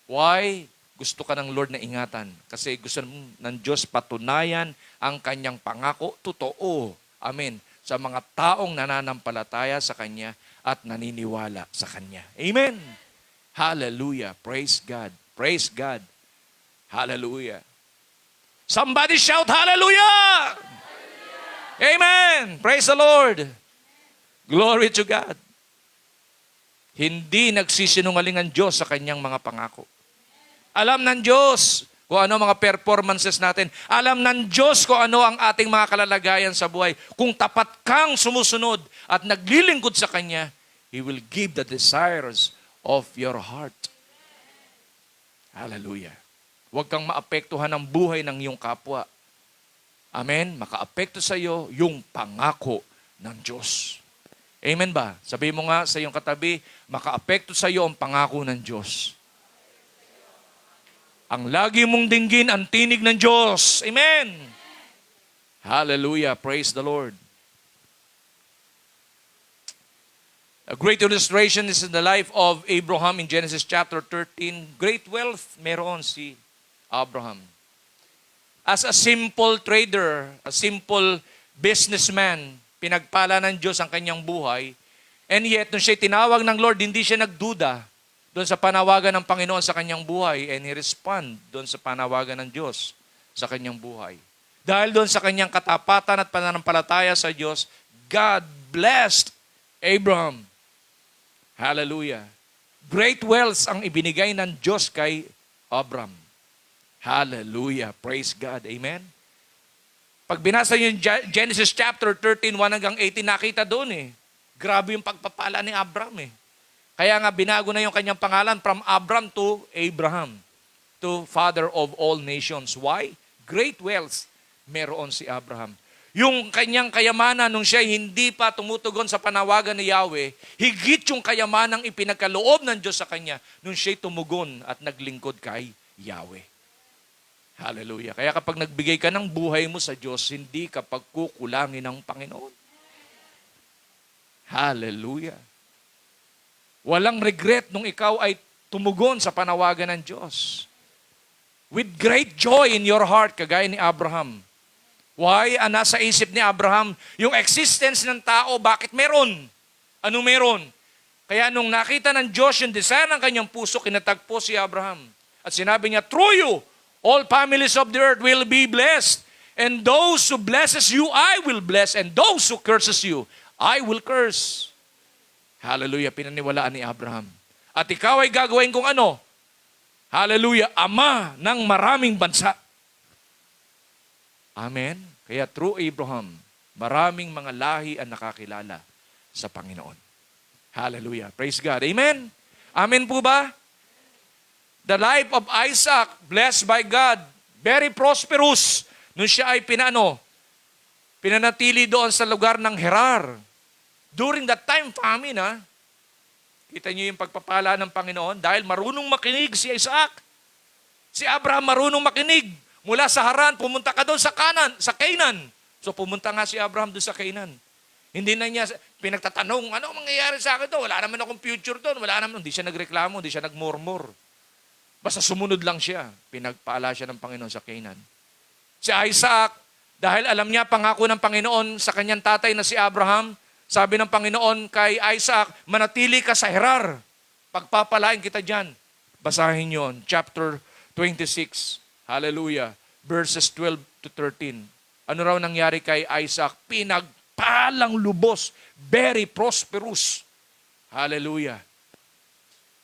Why? Gusto ka ng Lord na ingatan. Kasi gusto ng Diyos patunayan ang kanyang pangako. Totoo. Amen. Sa mga taong nananampalataya sa Kanya at naniniwala sa Kanya. Amen. Hallelujah. Praise God. Praise God. Hallelujah. Somebody shout hallelujah. Amen. Praise the Lord. Glory to God. Hindi nagsisinungaling ang Diyos sa Kanyang mga pangako. Alam ng Diyos kung ano mga performances natin. Alam ng Diyos kung ano ang ating mga kalalagayan sa buhay. Kung tapat kang sumusunod at naglilingkod sa Kanya, He will give the desires of your heart. Hallelujah. Huwag kang maapektuhan ng buhay ng iyong kapwa. Amen? Makaapekto sa iyo yung pangako ng Diyos. Amen ba? Sabi mo nga sa iyong katabi, makaapekto sa iyo ang pangako ng Diyos. Ang lagi mong dinggin ang tinig ng Diyos. Amen. Hallelujah. Praise the Lord. A great illustration is in the life of Abraham in Genesis chapter 13. Great wealth meron si Abraham. As a simple trader, a simple businessman, pinagpala ng Diyos ang kanyang buhay. And yet, nung siya tinawag ng Lord, hindi siya nagduda doon sa panawagan ng Panginoon sa kanyang buhay, and he respond doon sa panawagan ng Diyos sa kanyang buhay. Dahil doon sa kanyang katapatan at pananampalataya sa Diyos, God blessed Abraham. Hallelujah. Great wealth ang ibinigay ng Diyos kay Abraham. Hallelujah. Praise God. Amen. Pag binasa niyo yung Genesis chapter 13, 1 hanggang 18, nakita doon Grabe yung pagpapala ni Abraham Kaya nga binago na yung kanyang pangalan from Abram to Abraham, to father of all nations. Why? Great wealth meron si Abraham. Yung kanyang kayamanan nung siya hindi pa tumutugon sa panawagan ni Yahweh, higit yung kayamanang ipinagkaloob ng Diyos sa kanya nung siya tumugon at naglingkod kay Yahweh. Hallelujah. Kaya kapag nagbigay ka ng buhay mo sa Diyos, hindi ka pagkukulangin ng Panginoon. Hallelujah. Walang regret nung ikaw ay tumugon sa panawagan ng Diyos. With great joy in your heart, kagaya ni Abraham. Why? Nasa isip ni Abraham, yung existence ng tao, bakit meron? Ano meron? Kaya nung nakita ng Diyos yung desire ng kanyang puso, kinatagpo si Abraham. At sinabi niya, through you, all families of the earth will be blessed. And those who blesses you, I will bless. And those who curses you, I will curse. Hallelujah, pinaniwalaan ni Abraham. At ikaw ay gagawin kong ano? Hallelujah, ama ng maraming bansa. Amen. Kaya through Abraham, maraming mga lahi ang nakakilala sa Panginoon. Hallelujah. Praise God. Amen. Amen po ba? The life of Isaac, blessed by God, very prosperous. Nung siya ay pinanatili doon sa lugar ng Gerar. During that time, famine, ha? Kita niyo yung pagpapala ng Panginoon dahil marunong makinig si Isaac. Si Abraham marunong makinig. Mula sa Haran, pumunta ka doon sa Canaan. So pumunta nga si Abraham doon sa Canaan. Hindi na niya pinagtatanong, ano mangyayari sa akin doon? Wala naman akong future doon. Hindi siya nagreklamo, hindi siya nagmurmur. Basta sumunod lang siya. Pinagpala siya ng Panginoon sa Canaan. Si Isaac, dahil alam niya pangako ng Panginoon sa kanyang tatay na si Abraham, sabi ng Panginoon kay Isaac, manatili ka sa Gerar. Pagpapalain kita dyan. Basahin yon, chapter 26. Hallelujah. Verses 12 to 13. Ano raw nangyari kay Isaac? Pinagpalang lubos. Very prosperous. Hallelujah.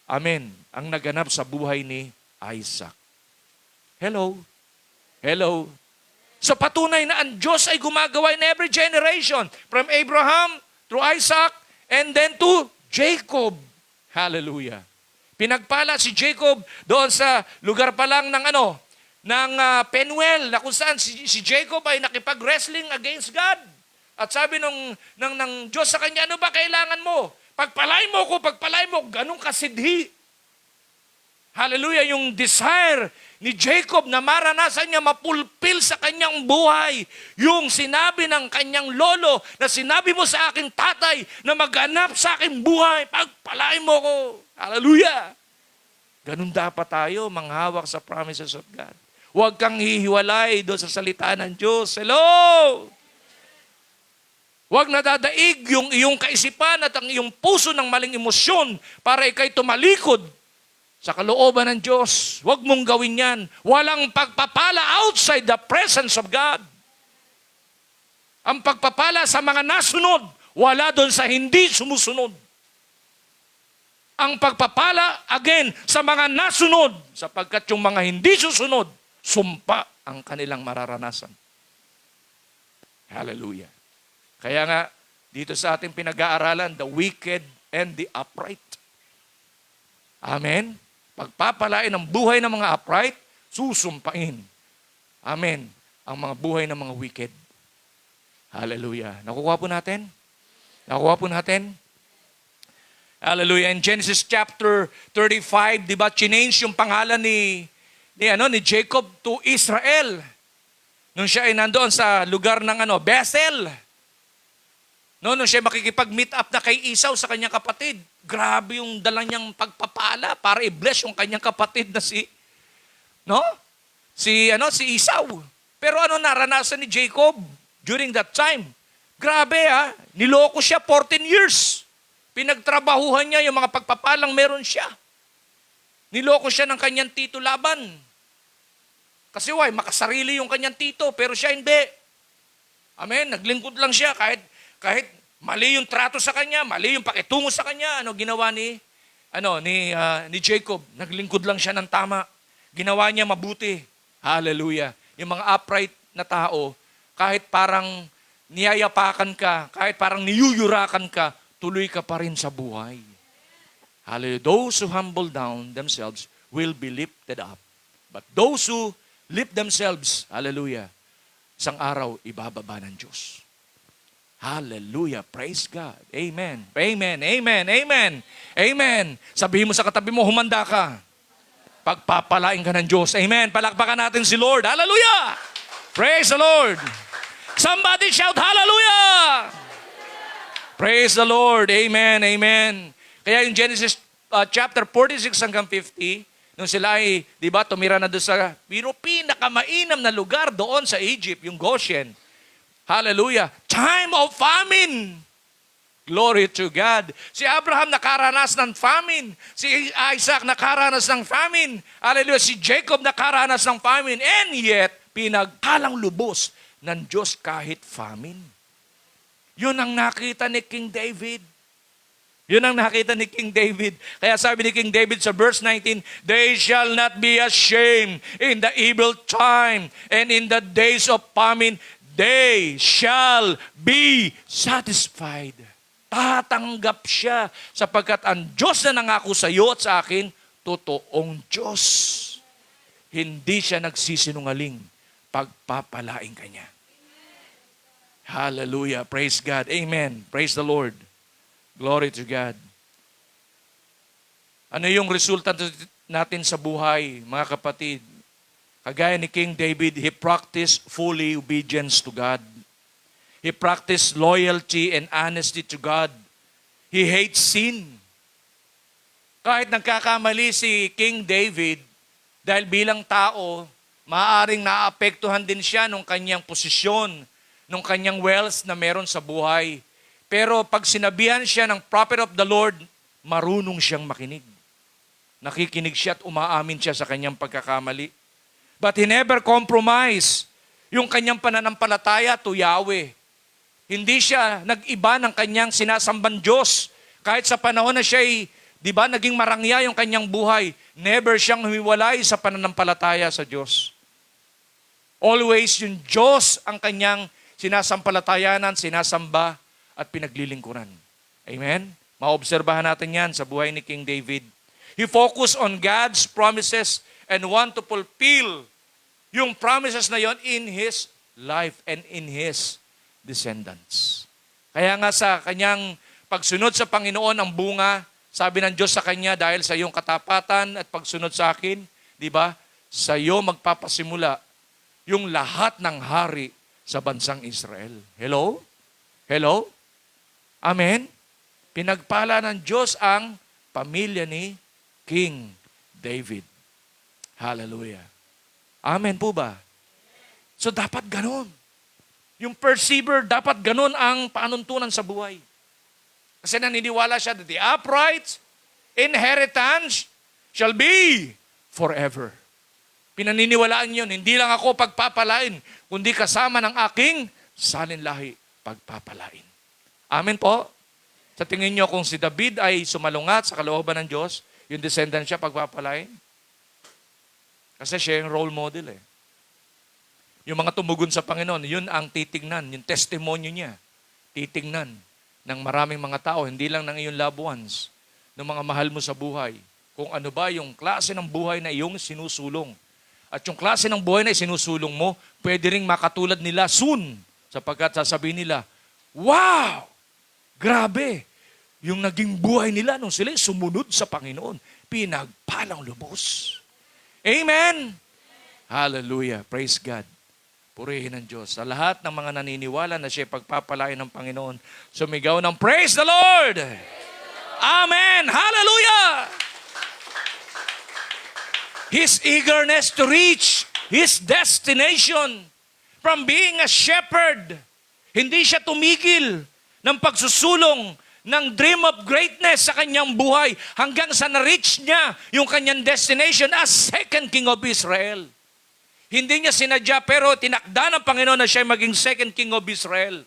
Amen. Ang naganap sa buhay ni Isaac. Hello. Hello. So patunay na ang Diyos ay gumagawa in every generation. From Abraham, through Isaac, and then to Jacob. Hallelujah. Pinagpala si Jacob doon sa lugar pa lang ng Penuel, na kung saan si Jacob ay nakipag-wrestling against God. At sabi ng Diyos sa kanya, ano ba kailangan mo? Pagpalay mo, ganun kasidhi. Hallelujah, yung desire ni Jacob na maranasan niya mapulpil sa kanyang buhay. Yung sinabi ng kanyang lolo na sinabi mo sa aking tatay na maganap sa aking buhay, pagpalay mo ko. Hallelujah. Ganun dapat tayo manghawak sa promises of God. Huwag kang hihiwalay doon sa salita ng Diyos. Hello! Huwag nadadaig yung iyong kaisipan at ang iyong puso ng maling emosyon para ikay tumalikod sa kalooban ng Diyos. Huwag mong gawin yan. Walang pagpapala outside the presence of God. Ang pagpapala sa mga nasunod, wala doon sa hindi sumusunod. Ang pagpapala, again, sa mga nasunod, sapagkat yung mga hindi susunod, sumpa ang kanilang mararanasan. Hallelujah. Kaya nga, dito sa ating pinag-aaralan, the wicked and the upright. Amen? Pagpapalain ang buhay ng mga upright, susumpain. Amen. Ang mga buhay ng mga wicked. Hallelujah. Nakukuha po natin? Nakukuha po natin? Hallelujah. In Genesis chapter 35, di ba, change yung pangalan ni Jacob to Israel. Nung siya ay nandoon sa lugar ng Bethel. Nung siya makikipag-meet up na kay Esau sa kanyang kapatid. Grabe yung dala niyang pagpapala para i-bless yung kanyang kapatid na si Esau. Pero naranasan ni Jacob during that time? Grabe niloko siya 14 years. Pinagtrabahuhan niya yung mga pagpapalang meron siya. Niloko siya ng kanyang tito Laban. Kasi makasarili yung kanyang tito, pero siya hindi. Amen, naglingkod lang siya kahit mali yung trato sa kanya, mali yung pakitungo sa kanya, ginawa ni Jacob? Naglingkod lang siya ng tama. Ginawa niya mabuti. Hallelujah. Yung mga upright na tao, kahit parang niyayapakan ka, kahit parang niyuyurakan ka, tuloy ka pa rin sa buhay. Hallelujah. Those who humble down themselves will be lifted up. But those who lift themselves, hallelujah, isang araw, ibababa ng Diyos. Hallelujah. Praise God. Amen. Amen. Amen. Amen. Amen. Sabihin mo sa katabi mo, humanda ka. Pagpapalain ka ng Diyos. Amen. Palakpakan natin si Lord. Hallelujah. Praise the Lord. Somebody shout, hallelujah. Praise the Lord. Amen. Amen. Kaya yung Genesis chapter 46 hanggang 50, nung sila ay, di ba, tumira na doon sa pinakamainam na lugar doon sa Egypt, yung Goshen. Hallelujah. Time of famine. Glory to God. Si Abraham nakaranas ng famine. Si Isaac nakaranas ng famine. Hallelujah. Si Jacob nakaranas ng famine. And yet, pinagpalang lubos ng Diyos kahit famine. Yun ang nakita ni King David. Yun ang nakita ni King David. Kaya sabi ni King David sa verse 19, "They shall not be ashamed in the evil time, and in the days of famine, they shall be satisfied." Tatanggap siya sapagkat ang Diyos na nangako sa iyo at sa akin, totoong Diyos. Hindi siya nagsisinungaling. Pagpapalain ka niya. Hallelujah. Praise God. Amen. Praise the Lord. Glory to God. Ano yung resulta natin sa buhay, mga kapatid? Kagaya ni King David, he practiced fully obedience to God. He practiced loyalty and honesty to God. He hates sin. Kahit nagkakamali si King David, dahil bilang tao, maaaring naapektuhan din siya nung kanyang posisyon, nung kanyang wealth na meron sa buhay. Pero pag sinabihan siya ng prophet of the Lord, marunong siyang makinig. Nakikinig siya at umaamin siya sa kanyang pagkakamali. But he never compromised yung kanyang pananampalataya to Yahweh. Hindi siya nag-iba ng kanyang sinasambang Diyos. Kahit sa panahon na siya naging marangya yung kanyang buhay, never siyang humiwalay sa pananampalataya sa Diyos. Always yung Diyos ang kanyang sinasampalatayanan, sinasamba, at pinaglilingkuran. Amen? Maobserbahan natin yan sa buhay ni King David. He focused on God's promises and want to fulfill yung promises na yon in his life and in his descendants. Kaya nga sa kanyang pagsunod sa Panginoon ang bunga, sabi ng Diyos sa kanya, dahil sa iyong katapatan at pagsunod sa akin, di ba? Sa iyo magpapasimula yung lahat ng hari sa bansang Israel. Hello? Hello? Amen? Pinagpala ng Diyos ang pamilya ni King David. Hallelujah. Amen po ba? So dapat ganon. Yung persevere, dapat ganon ang panuntunan sa buhay. Kasi naniniwala siya that the upright inheritance shall be forever. Pinaniniwalaan yun. Hindi lang ako pagpapalain, kundi kasama ng aking salinlahi pagpapalain. Amen po? Sa tingin nyo kung si David ay sumalungat sa kalooban ng Diyos, yung descendant siya pagpapalain? Kasi siya yung role model eh. Yung mga tumugon sa Panginoon, yun ang titignan, yung testimonyo niya, titignan ng maraming mga tao, hindi lang ng iyong loved ones, ng mga mahal mo sa buhay. Kung ano ba yung klase ng buhay na iyong sinusulong. At yung klase ng buhay na sinusulong mo, pwede ring makatulad nila soon, sapagkat sasabihin nila, wow! Grabe! Yung naging buhay nila nung sila sumunod sa Panginoon, pinagpalang lubos. Amen! Hallelujah! Praise God! Purihin ng Diyos. Sa lahat ng mga naniniwala na siya pagpapalain ng Panginoon, sumigaw ng Praise the Lord! Amen! Hallelujah! His eagerness to reach his destination from being a shepherd. Hindi siya tumigil ng pagsusulong ng dream of greatness sa kanyang buhay hanggang sa na-reach niya yung kanyang destination as second king of Israel. Hindi niya sinadya pero tinakda ng Panginoon na siya maging second king of Israel.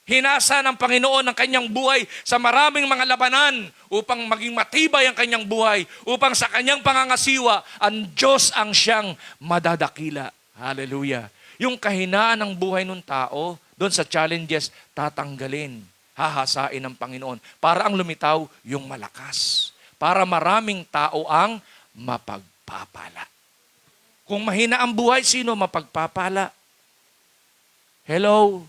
Hinasa ng Panginoon ang kanyang buhay sa maraming mga labanan upang maging matibay ang kanyang buhay, upang sa kanyang pangangasiwa, ang Diyos ang siyang madadakila. Hallelujah. Yung kahinaan ng buhay ng tao, doon sa challenges, tatanggalin, hahasain ng Panginoon para ang lumitaw yung malakas. Para maraming tao ang mapagpapala. Kung mahina ang buhay, sino mapagpapala? Hello?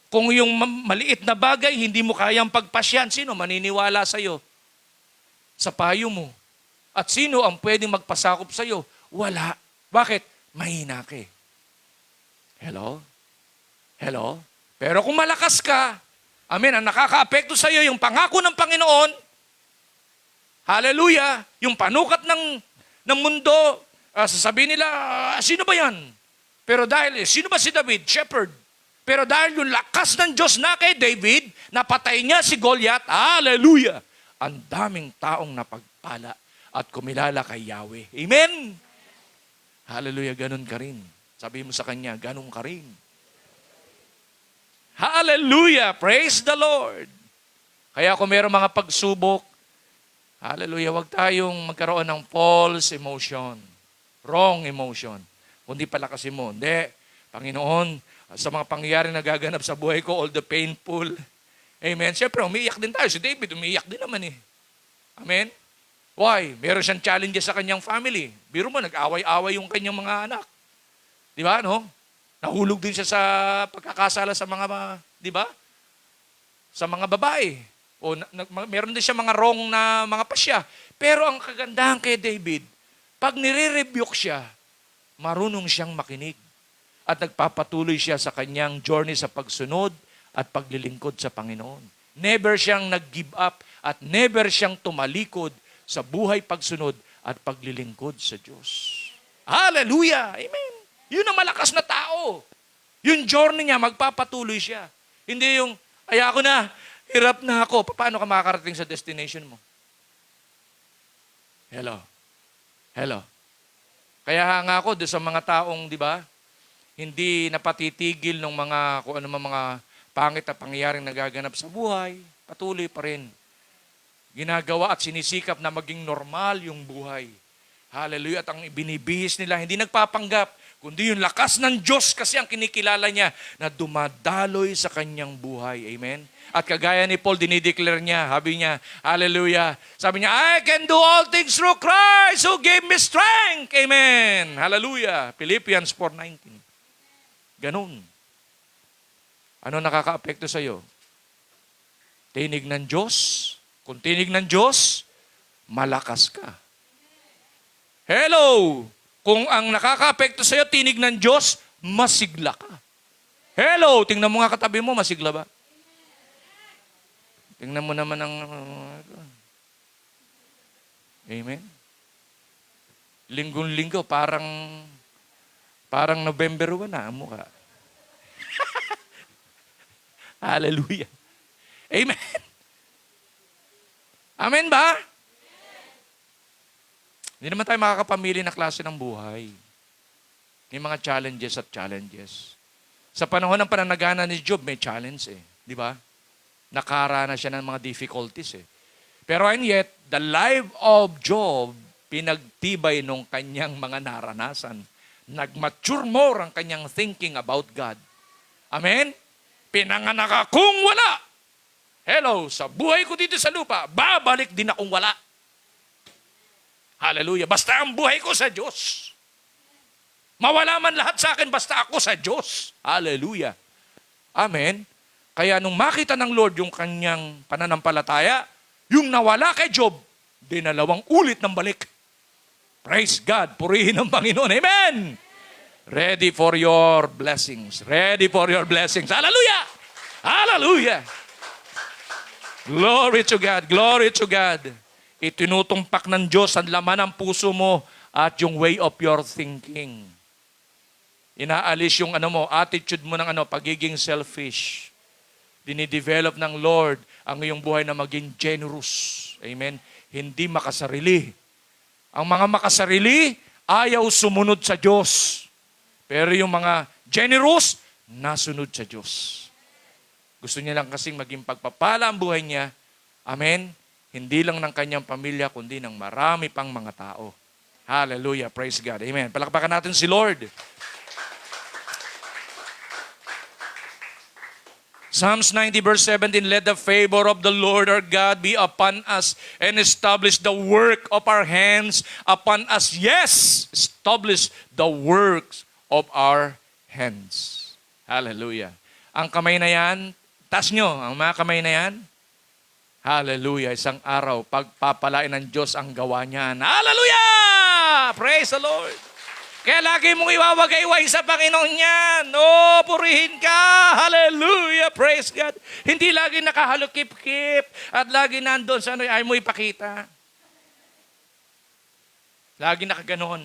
Kung yung maliit na bagay, hindi mo kayang pagpasyan, sino maniniwala sa'yo? Sa payo mo. At sino ang pwedeng magpasakop sa'yo? Wala. Bakit? Mahina ka eh. Hello? Hello? Pero kung malakas ka, amen, ang nakaka-apekto sa'yo, yung pangako ng Panginoon, hallelujah, yung panukat ng mundo, sasabihin nila, sino ba yan? Pero dahil, sino ba si David? Shepherd. Pero dahil yung lakas ng Diyos na kay David, napatay niya si Goliath, hallelujah! Ang daming taong napagpala at kumilala kay Yahweh. Amen? Hallelujah, ganun ka rin. Sabi mo sa kanya, ganun ka rin. Hallelujah! Praise the Lord! Kaya kung mayroong mga pagsubok, hallelujah, huwag tayong magkaroon ng false emotion. Wrong emotion. Kundi palakasin mo. Hindi, Panginoon, sa mga pangyayari na gaganap sa buhay ko, all the painful. Amen. Siyempre, umiiyak din tayo. Si David, umiiyak din naman eh. Amen? Why? Meron siyang challenges sa kanyang family. Biro mo, nag-away-away yung kanyang mga anak. Di ba, no? Nahulog din siya sa pagkakasala sa mga, di ba? Sa mga babae. O meron din siya mga wrong na mga pasya. Pero ang kagandahan kay David, pag nire-rebuke siya, marunong siyang makinig. At nagpapatuloy siya sa kanyang journey sa pagsunod at paglilingkod sa Panginoon. Never siyang nag-give up at never siyang tumalikod sa buhay pagsunod at paglilingkod sa Diyos. Hallelujah! Amen! Yun ang malakas na tao. Yung journey niya, magpapatuloy siya. Hindi yung, ako na, hirap na ako. Paano ka makakarating sa destination mo? Hello? Hello? Kaya nga ako doon sa mga taong, di ba, hindi napatitigil ng mga, kung ano mga pangit na pangyayaring nagaganap sa buhay, patuloy pa rin. Ginagawa at sinisikap na maging normal yung buhay. Hallelujah. At ang ibinibihis nila, hindi nagpapanggap, kundi yung lakas ng Diyos kasi ang kinikilala niya na dumadaloy sa kanyang buhay. Amen? At kagaya ni Paul, dinideclare niya, sabi niya, hallelujah. Sabi niya, I can do all things through Christ who gave me strength. Amen. Hallelujah. Philippians 4:19. Ganun. Ano nakaka-apekto sa'yo? Tinig ng Diyos. Kung tinig ng Diyos, malakas ka. Hello! Kung ang nakaka-apekto sa'yo, tinig ng Diyos, masigla ka. Hello! Tingnan mo nga katabi mo, masigla ba? Tingnan mo naman ang... Amen? Linggong-linggo, parang November 1 na ang mukha. Hallelujah. Amen. Amen ba? Hindi naman tayo makakapamili na klase ng buhay. May mga challenges at challenges. Sa panahon ng pananagana ni Job, may challenge eh. Di ba? Nakarana siya ng mga difficulties eh. Pero and yet, the life of Job, pinagtibay nung kanyang mga naranasan. Nag-mature more ang kanyang thinking about God. Amen? Pinanganak akong wala. Hello, sa buhay ko dito sa lupa, babalik din akong wala. Hallelujah. Basta ang buhay ko sa Diyos. Mawala man lahat sa akin, basta ako sa Diyos. Hallelujah. Amen. Kaya nung makita ng Lord yung kanyang pananampalataya, yung nawala kay Job, dinalawang ulit ng balik. Praise God. Purihin ang Panginoon. Amen. Ready for your blessings. Ready for your blessings. Hallelujah. Hallelujah. Glory to God. Glory to God. Itinutumpak ng Diyos ang laman ng puso mo at yung way of your thinking. Inaalis yung attitude mo ng pagiging selfish. Dinidevelop ng Lord ang iyong buhay na maging generous. Amen. Hindi makasarili. Ang mga makasarili, ayaw sumunod sa Diyos. Pero yung mga generous, nasunod sa Diyos. Gusto niya lang kasing maging pagpapala ang buhay niya. Amen. Hindi lang ng kanyang pamilya, kundi ng marami pang mga tao. Hallelujah. Praise God. Amen. Palakpakan natin si Lord. Psalms 90 verse 17, let the favor of the Lord our God be upon us and establish the work of our hands upon us. Yes, establish the works of our hands. Hallelujah. Ang kamay na yan, taas nyo, ang mga kamay na yan, hallelujah, isang araw, pagpapalain ng Diyos ang gawa niyan. Hallelujah! Praise the Lord! Kaya lagi mong iwawagayway sa Panginoon yan. Oh, purihin ka. Hallelujah. Praise God. Hindi lagi nakahalukip-kip at lagi nandun sa ay mo ipakita. Lagi nakaganon.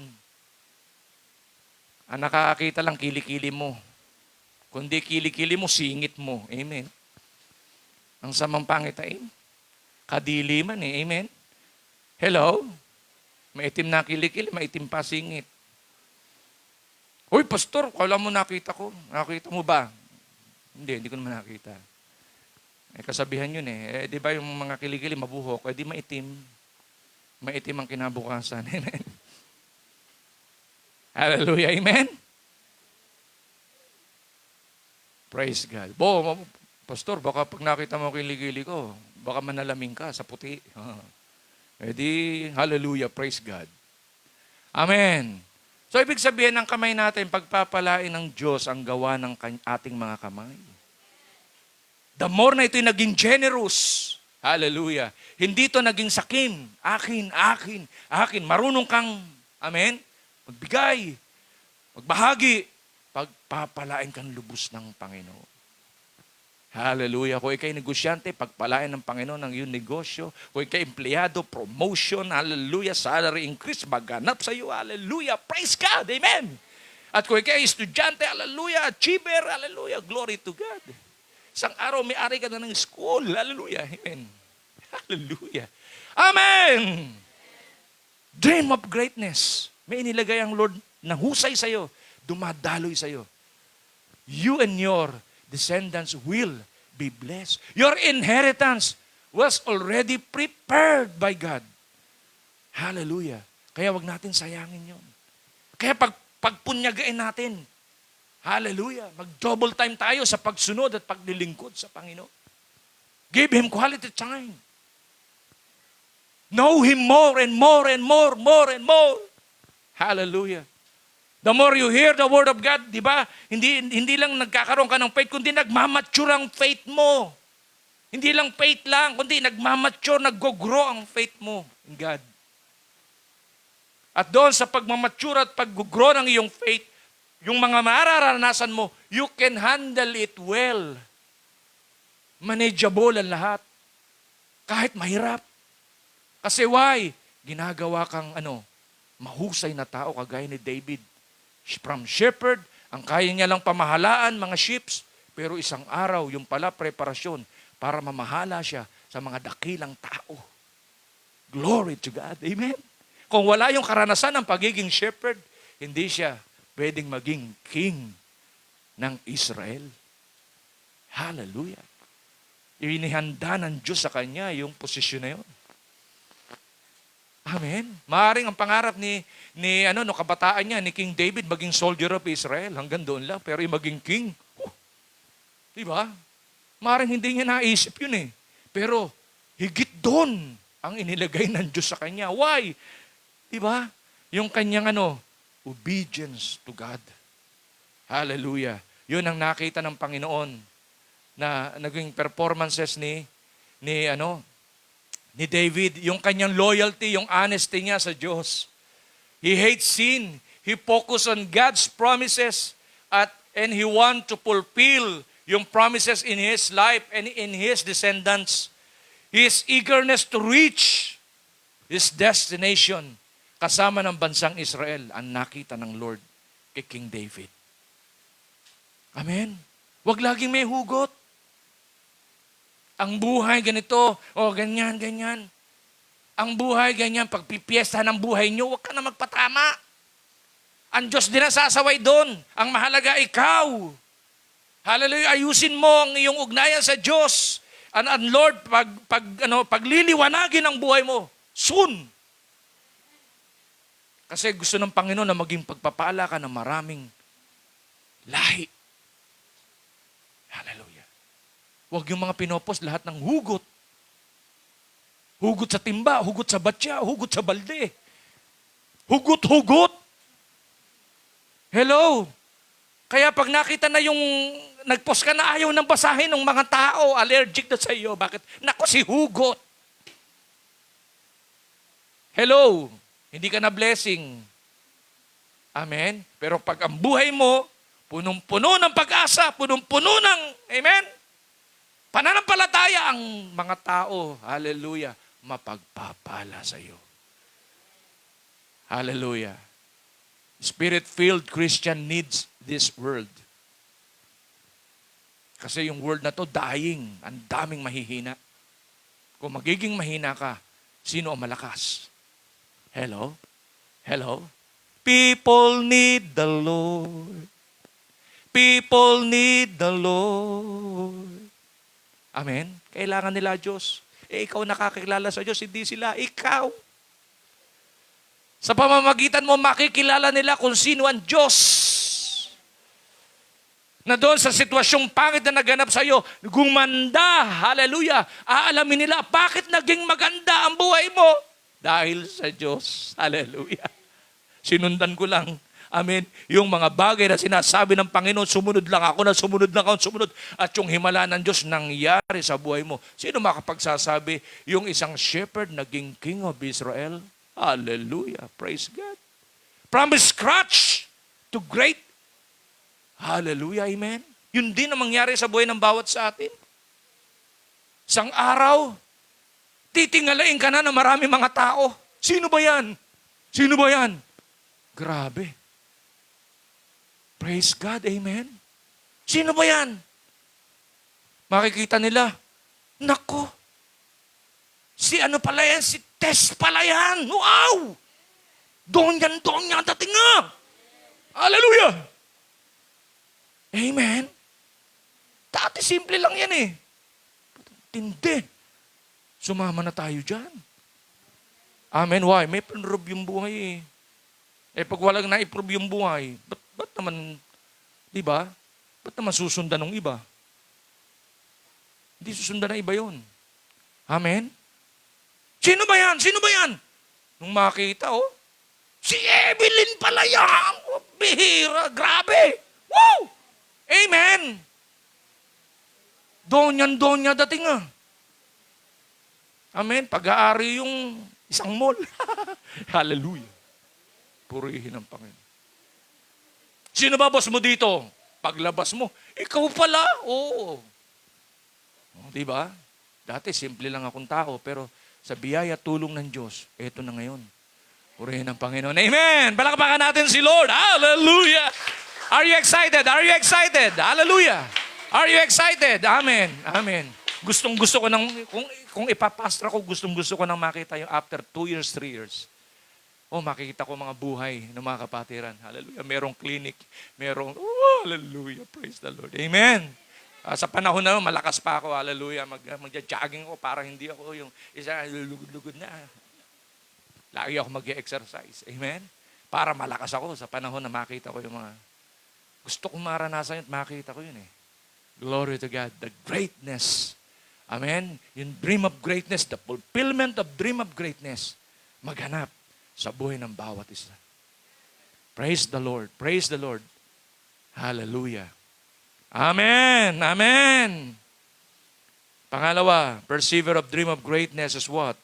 Ang nakakakita lang, kilikili mo. Kundi kilikili mo, singit mo. Amen. Ang samang pangitain. Kadiliman eh. Amen. Hello? Maitim na kilikili, maitim pa singit. Uy, pastor, kala mo nakita ko. Nakita mo ba? Hindi ko naman nakita. Kasabihan yun eh. Di ba yung mga kilikili mabuhok, di maitim. Maitim ang kinabukasan. Amen. Hallelujah. Amen. Praise God. Pastor, baka pag nakita mo kilikili ko, baka manalaming ka sa puti. Hallelujah. Praise God. Amen. So, ibig sabihin ng kamay natin, pagpapalain ng Diyos ang gawa ng ating mga kamay. The more na ito'y naging generous, hallelujah, hindi ito naging sakim, akin. Marunong kang, amen, magbigay, magbahagi, pagpapalain kang lubos ng Panginoon. Hallelujah. Kung ikay negosyante, pagpalain ng Panginoon ang iyong negosyo. Kung ikay empleyado, promotion, hallelujah, salary increase, maganap sa iyo, hallelujah, praise God, amen. At kung ikay estudyante, hallelujah, achiever, hallelujah, glory to God. Isang araw, may-ari ka na ng school, hallelujah, amen. Hallelujah. Amen! Dream of greatness. May inilagay ang Lord na husay sa iyo, dumadaloy sa iyo. You and your descendants will be blessed. Your inheritance was already prepared by God. Hallelujah. Kaya wag natin sayangin yun. Kaya pagpunyagain natin, hallelujah, mag-double time tayo sa pagsunod at paglilingkod sa Panginoon. Give Him quality time. Know Him more and more and more and more. Hallelujah. The more you hear the Word of God, di ba? Hindi lang nagkakaroon ka ng faith, kundi nagmamature ang faith mo. Hindi lang faith lang, kundi nagmamature, nag-grow ang faith mo in God. At doon sa pagmamature at pag-grow ng iyong faith, yung mga mararanasan mo, you can handle it well. Manageable ang lahat. Kahit mahirap. Kasi why? Ginagawa kang mahusay na tao kagaya ni David. From shepherd, ang kaya niya lang pamahalaan, mga sheep, pero isang araw, yung pala preparasyon para mamahala siya sa mga dakilang tao. Glory to God. Amen? Kung wala yung karanasan ng pagiging shepherd, hindi siya pwedeng maging king ng Israel. Hallelujah. Inihanda ng Diyos sa kanya yung posisyon na yun. Amen. Maaring ang pangarap ni kabataan niya, ni King David, maging soldier of Israel. Hanggang doon lang, pero yung maging king. Di ba? Maaring hindi niya naisip yun eh. Pero higit doon ang inilagay ng Diyos sa kanya. Why? Di ba? Yung kanyang obedience to God. Hallelujah. Yun ang nakita ng Panginoon na naging performances ni David, yung kanyang loyalty, yung honesty niya sa Diyos. He hates sin. He focused on God's promises and he want to fulfill yung promises in his life and in his descendants. His eagerness to reach his destination kasama ng bansang Israel ang nakita ng Lord kay King David. Amen. Huwag laging may hugot. Ang buhay ganito, ganyan. Ang buhay ganyan, pagpipiesta ng buhay nyo, huwag ka na magpatama. Ang Diyos din ang sasaway doon. Ang mahalaga, ikaw. Hallelujah, ayusin mo ang iyong ugnayan sa Diyos. And Lord, pagliliwanagin ang buhay mo, soon. Kasi gusto ng Panginoon na maging pagpapala ka ng maraming lahi. Hallelujah. Huwag yung mga pinopos lahat ng hugot. Hugot sa timba, hugot sa batya, hugot sa balde. Hugot. Hello? Kaya pag nakita na yung nagpost ka na ayaw ng basahin ng mga tao, allergic na sa iyo. Bakit? Naku, si hugot. Hello? Hindi ka na blessing. Amen? Pero pag ang buhay mo, punong-puno ng pag-asa, punong-puno ng, amen? Pananampalataya ang mga tao, hallelujah, mapagpapala sa iyo. Hallelujah. Spirit-filled Christian needs this world. Kasi yung world na to, dying. Ang daming mahihina. Kung magiging mahina ka, sino ang malakas? Hello? Hello? People need the Lord. People need the Lord. Amen? Kailangan nila Diyos. Ikaw nakakilala sa Diyos, hindi sila. Ikaw. Sa pamamagitan mo, makikilala nila kung sino ang Diyos. Na doon sa sitwasyong pangit na naganap sa iyo, gumanda, hallelujah, aalamin nila, bakit naging maganda ang buhay mo? Dahil sa Diyos, hallelujah. Sinundan ko lang, amen, yung mga bagay na sinasabi ng Panginoon, sumunod lang ako, sumunod. At yung himala ng Diyos nangyari sa buhay mo. Sino makapagsasabi, yung isang shepherd naging king of Israel? Hallelujah, praise God. From scratch to great. Hallelujah, amen. Yun din ang mangyari sa buhay ng bawat sa atin. Isang araw, titingalain ka na ng marami mga tao. Sino ba yan? Sino ba yan? Grabe. Praise God, amen. Sino ba yan? Makikita nila, nako, si ano pala yan? Si Tess pala yan. Wow! Doon yan dating nga. Hallelujah! Amen? Dati simple lang yan eh. Tindi. Sumama na tayo dyan. Amen? Why? May panrove yung buhay eh. Pag walang na-improve yung buhay, ba't naman, di ba? Ba't naman susundan ng iba? Hindi susundan ng iba yun. Amen? Sino ba yan? Sino ba yan? Nung makita, si Evelyn pala yan. Bihira, grabe. Woo! Amen! Donya dating ah. Amen? Pag-aari yung isang mall. Hallelujah. Purihin ang Panginoon. Sino ba boss mo dito? Paglabas mo, ikaw pala. Oo. Di ba? Dati simple lang akong tao, pero sa biyaya tulong ng Diyos, eto na ngayon. Purihin ang Panginoon. Amen! Palakpakan natin si Lord. Hallelujah! Are you excited? Are you excited? Hallelujah! Are you excited? Amen. Amen. Gustong-gusto ko kung ipapastra ko, gustong-gusto ko nang makita yung after 2 years, 3 years. Makikita ko mga buhay ng mga kapatiran. Hallelujah. Merong clinic. Hallelujah. Praise the Lord. Amen. Sa panahon na malakas pa ako. Hallelujah. Mag-jogging ko para hindi ako yung isa lugod-lugod na. Lagi ako mag-exercise. Amen. Para malakas ako sa panahon na makita ko yung mga gusto kong maranasan yun at makita ko yun eh. Glory to God. The greatness. Amen. Yung dream of greatness, the fulfillment of dream of greatness, maghanap sa buhay ng bawat isa. Praise the Lord. Praise the Lord. Hallelujah. Amen. Amen. Pangalawa, persevere of dream of greatness is what?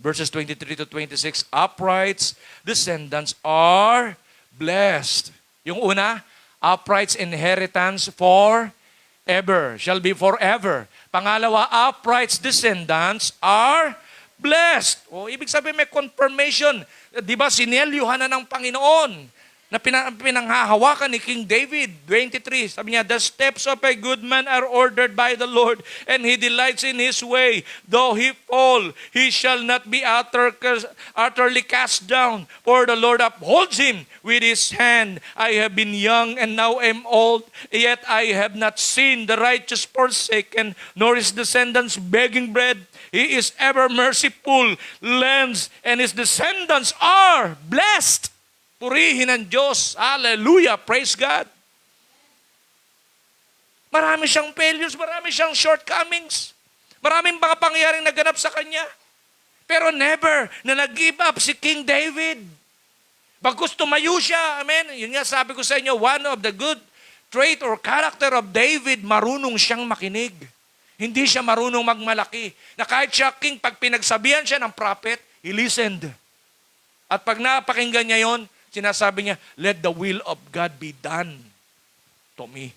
Verses 23 to 26, upright's descendants are blessed. Yung una, upright's inheritance forever. Shall be forever. Pangalawa, upright's descendants are blessed. Ibig sabihin may confirmation. Di ba sinelyuhan na ng Panginoon na pinanghahawakan ni King David, 23. Sabi niya, the steps of a good man are ordered by the Lord, and he delights in his way. Though he fall, he shall not be utterly cast down, for the Lord upholds him with his hand. I have been young and now am old, yet I have not seen the righteous forsaken, nor his descendants begging bread. He is ever merciful, lends, and his descendants are blessed. Purihin ang Diyos. Hallelujah. Praise God. Marami siyang failures, marami siyang shortcomings. Maraming mga pangyayaring naganap sa kanya. Pero never na nag-give up si King David. Bagkus tumayo siya. Amen. Yun nga sabi ko sa inyo, one of the good trait or character of David, marunong siyang makinig. Hindi siya marunong magmalaki. Na kahit siya king, pag pinagsabihan siya ng prophet, he listened. At pag napakinggan niya yon, sinasabi niya, let the will of God be done to me.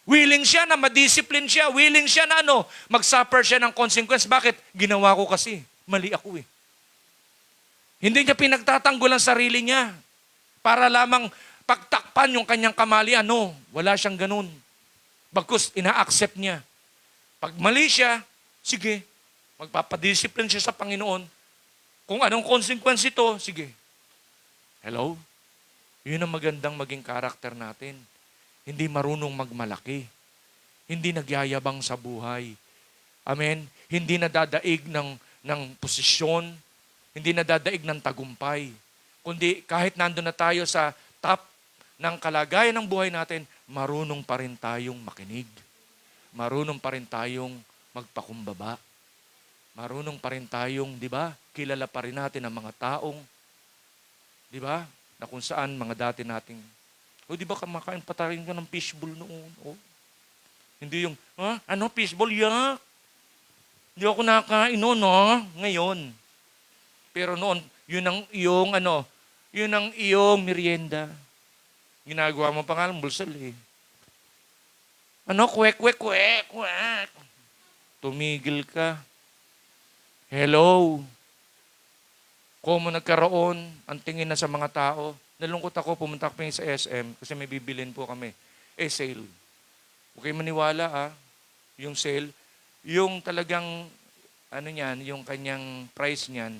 Willing siya na madiscipline siya. Willing siya na mag-suffer siya ng consequence. Bakit? Ginawa ko kasi. Mali ako eh. Hindi niya pinagtatanggol ang sarili niya para lamang pagtakpan yung kanyang kamalian. No, wala siyang ganun. Bagkus ina-accept niya. Pag mali siya, sige, magpapadiscipline siya sa Panginoon. Kung anong consequence ito, sige. Hello? Yun ang magandang maging karakter natin. Hindi marunong magmalaki. Hindi nagyayabang sa buhay. Amen? Hindi nadadaig ng posisyon. Hindi nadadaig ng tagumpay. Kundi kahit nandun na tayo sa top ng kalagayan ng buhay natin, marunong pa rin tayong makinig. Marunong pa rin tayong magpakumbaba. Marunong pa rin tayong, di ba, kilala pa rin natin ang mga taong, di ba, na kung saan mga dati nating, di ba kamakain pa tayo ng fishbowl noon? Hindi yung, fishbowl? Yak! Hindi ako nakain noon, ngayon. Pero noon, yun ang iyong merienda. Ginagawa mo pa nga ng bulsal eh. Kwek. Tumigil ka. Hello. Kung mo nagkaroon, ang tingin na sa mga tao, nalungkot ako, pumunta kami sa SM kasi may bibilin po kami. Sale. Huwag kayo maniwala yung sale, yung talagang, yung kanyang price niyan,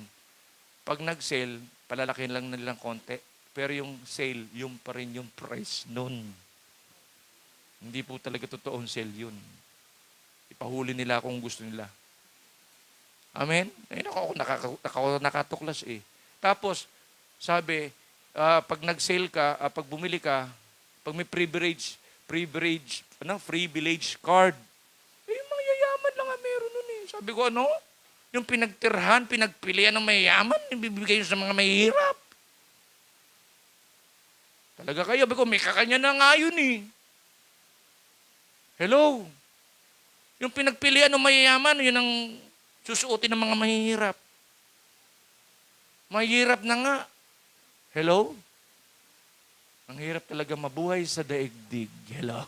pag nag-sale, palalakin lang nilang konti. Pero yung sale, yung pa rin yung price nun. Hindi po talaga totoong sale yun. Ipahuli nila kung gusto nila. Amen? Ako nakatuklas eh. Tapos, sabi, pag nag-sale ka, pag bumili ka, pag may privilege card, yung mga yayaman lang meron nun eh. Sabi ko, yung pinagpilian ng mayayaman, ibibigay yun sa mga mahihirap. Talaga kayo, sabi ko, may kakanya na nga yun eh. Hello? Yung pinagpilian ng mayayaman, yun ang susuotin ng mga mahihirap. Mahirap na nga. Hello? Ang hirap talaga mabuhay sa daigdig. Hello?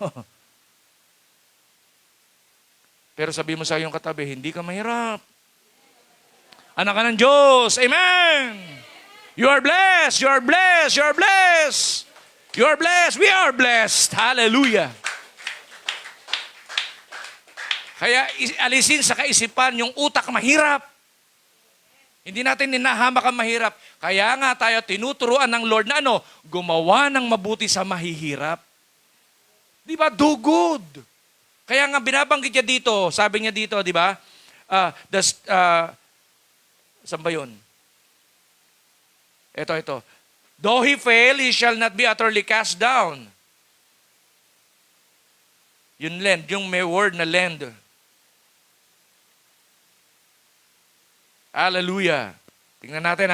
Pero sabi mo sa iyong katabi, hindi ka mahirap. Anak ka ng Diyos. Amen! You are blessed! You are blessed! You are blessed! You are blessed! We are blessed! Hallelujah! Kaya alisin sa kaisipan yung utak mahirap. Hindi natin ninahamak ang mahirap. Kaya nga tayo tinuturuan ng Lord na gumawa ng mabuti sa mahihirap. Di ba? Do good. Kaya nga binabanggit niya dito, sabi niya dito, di ba? Saan ba yun? Ito. Though he fail, he shall not be utterly cast down. Yung may word na lend. Hallelujah. Tingnan natin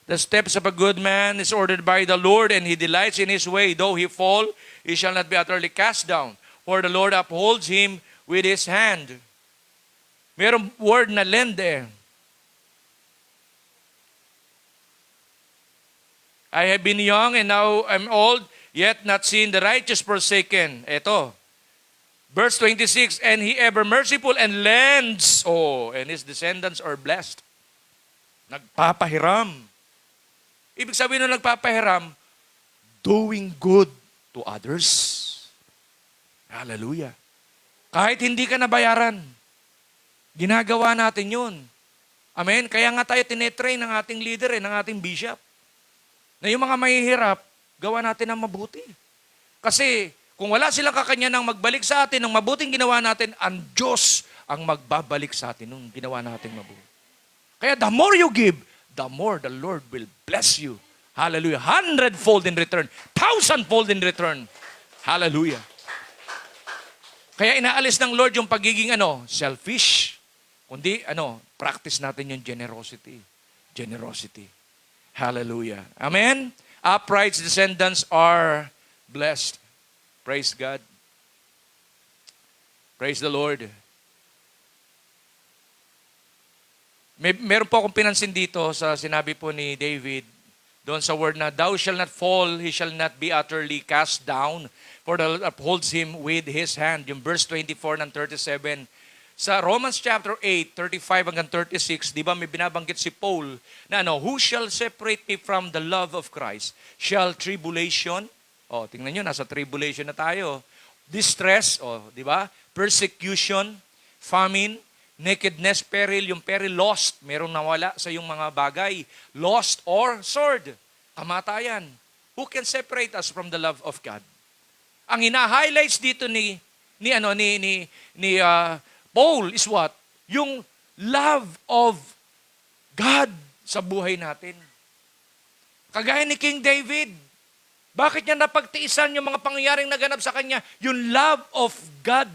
The steps of a good man is ordered by the Lord, and he delights in his way. Though he fall, he shall not be utterly cast down. For the Lord upholds him with his hand. Merong word na lend I have been young and now I'm old, yet not seen the righteous forsaken. Ito. Verse 26, and he ever merciful and lends. And his descendants are blessed. Nagpapahiram. Ibig sabihin nung nagpapahiram, doing good to others. Hallelujah. Kahit hindi ka nabayaran, ginagawa natin yun. Amen? Kaya nga tayo tinetrain ng ating leader, ng ating bishop. Na yung mga mahihirap, gawa natin ng mabuti. Kasi, kung wala silang kakanya nang magbalik sa atin ng mabuting ginawa natin, ang Diyos ang magbabalik sa atin nung ginawa natin mabuti. Kaya the more you give, the more the Lord will bless you. Hallelujah. 100-fold in return. 1,000-fold in return. Hallelujah. Kaya inaalis ng Lord yung pagiging selfish. Kundi practice natin yung generosity. Generosity. Hallelujah. Amen? Upright's descendants are blessed. Praise God. Praise the Lord. Meron po akong pinansin dito sa sinabi po ni David, doon sa word na, thou shall not fall, he shall not be utterly cast down, for the Lord upholds him with his hand. Yung verse 24 ng 37. Sa Romans chapter 8, 35 hanggang 36, di ba may binabanggit si Paul na who shall separate me from the love of Christ? Shall tribulation, tingnan nyo, nasa tribulation na tayo. distress, di ba? Persecution, famine, nakedness, peril, yung peril, lost, merong nawala sa yung mga bagay, lost or sword, kamatayan. Who can separate us from the love of God? Ang hina-highlights dito ni Paul is what? Yung love of God sa buhay natin. Kagaya ni King David, bakit niya napagtiisan yung mga pangyayaring naganap sa kanya? Yung love of God.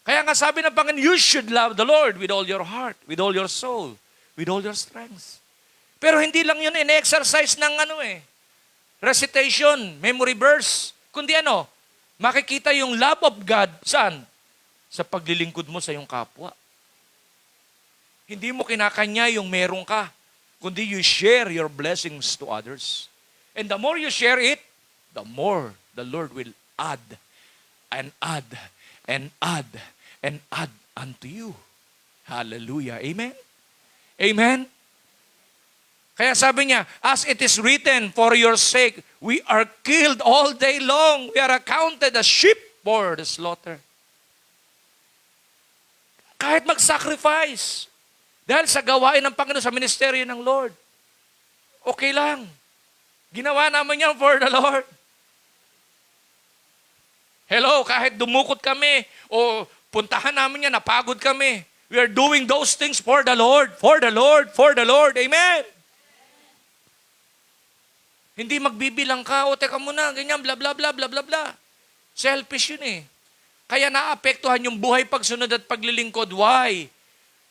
Kaya nga sabi ng Panginoon, you should love the Lord with all your heart, with all your soul, with all your strength. Pero hindi lang yun in-exercise ng recitation, memory verse, kundi makikita yung love of God, saan? Sa paglilingkod mo sa iyong kapwa. Hindi mo kinakanya yung meron ka, kundi you share your blessings to others. And the more you share it, the more the Lord will add and add and add and add unto you. Hallelujah. Amen? Amen? Kaya sabi niya, as it is written, for your sake, we are killed all day long. We are accounted as sheep for the slaughter. Kahit mag-sacrifice, dahil sa gawain ng Panginoon, sa ministeryo ng Lord, okay lang. Ginawa naman yan for the Lord. Hello, kahit dumukot kami o puntahan namin yan, napagod kami. We are doing those things for the Lord, for the Lord, for the Lord. Amen. Hindi magbibilang ka, o teka muna, ganyan, bla bla bla bla bla bla. Selfish yun eh. Kaya naapektuhan yung buhay pagsunod at paglilingkod. Why?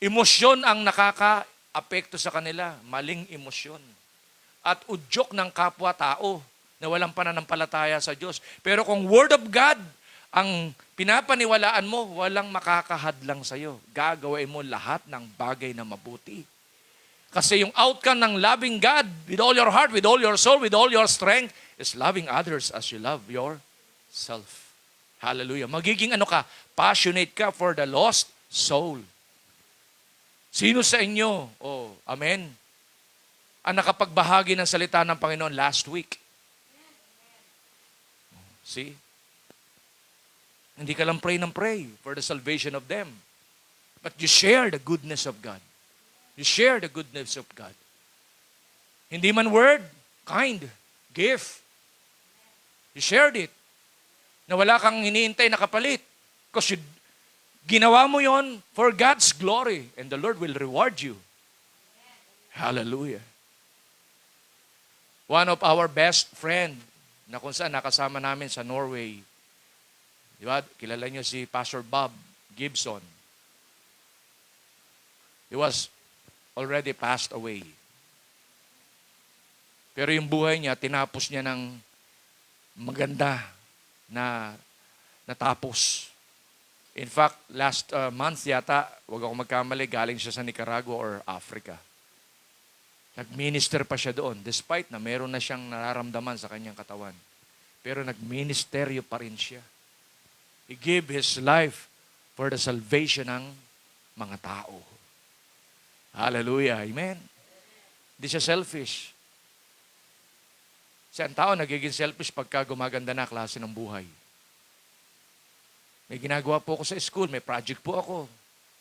Emosyon ang nakaka-apekto sa kanila. Maling emosyon. At udyok ng kapwa-tao na walang pananampalataya sa Diyos. Pero kung Word of God ang pinapaniwalaan mo, walang makakahadlang sa'yo. Gagawin mo lahat ng bagay na mabuti. Kasi yung outcome ng loving God with all your heart, with all your soul, with all your strength, is loving others as you love yourself. Hallelujah. Magiging passionate ka for the lost soul. Sino sa inyo? Oh, amen. Ang nakapagbahagi ng salita ng Panginoon last week. See? Hindi ka lang pray ng pray for the salvation of them. But you share the goodness of God. You share the goodness of God. Hindi man word, kind, gift. You shared it. Na wala kang iniintay na kapalit. Because ginawa mo yon for God's glory. And the Lord will reward you. Hallelujah. One of our best friend na kung saan nakasama namin sa Norway. Di ba? Kilala niyo si Pastor Bob Gibson. He was already passed away. Pero yung buhay niya, tinapos niya ng maganda na natapos. In fact, last month yata, wag ako magkamali, galing siya sa Nicaragua or Africa. Nag-minister pa siya doon, despite na meron na siyang nararamdaman sa kanyang katawan. Pero nag-ministeryo pa rin siya. He gave his life for the salvation ng mga tao. Hallelujah. Amen. Hindi siya selfish. Kasi ang tao nagiging selfish pagka gumaganda na klase ng buhay. May ginagawa po ako sa school, may project po ako.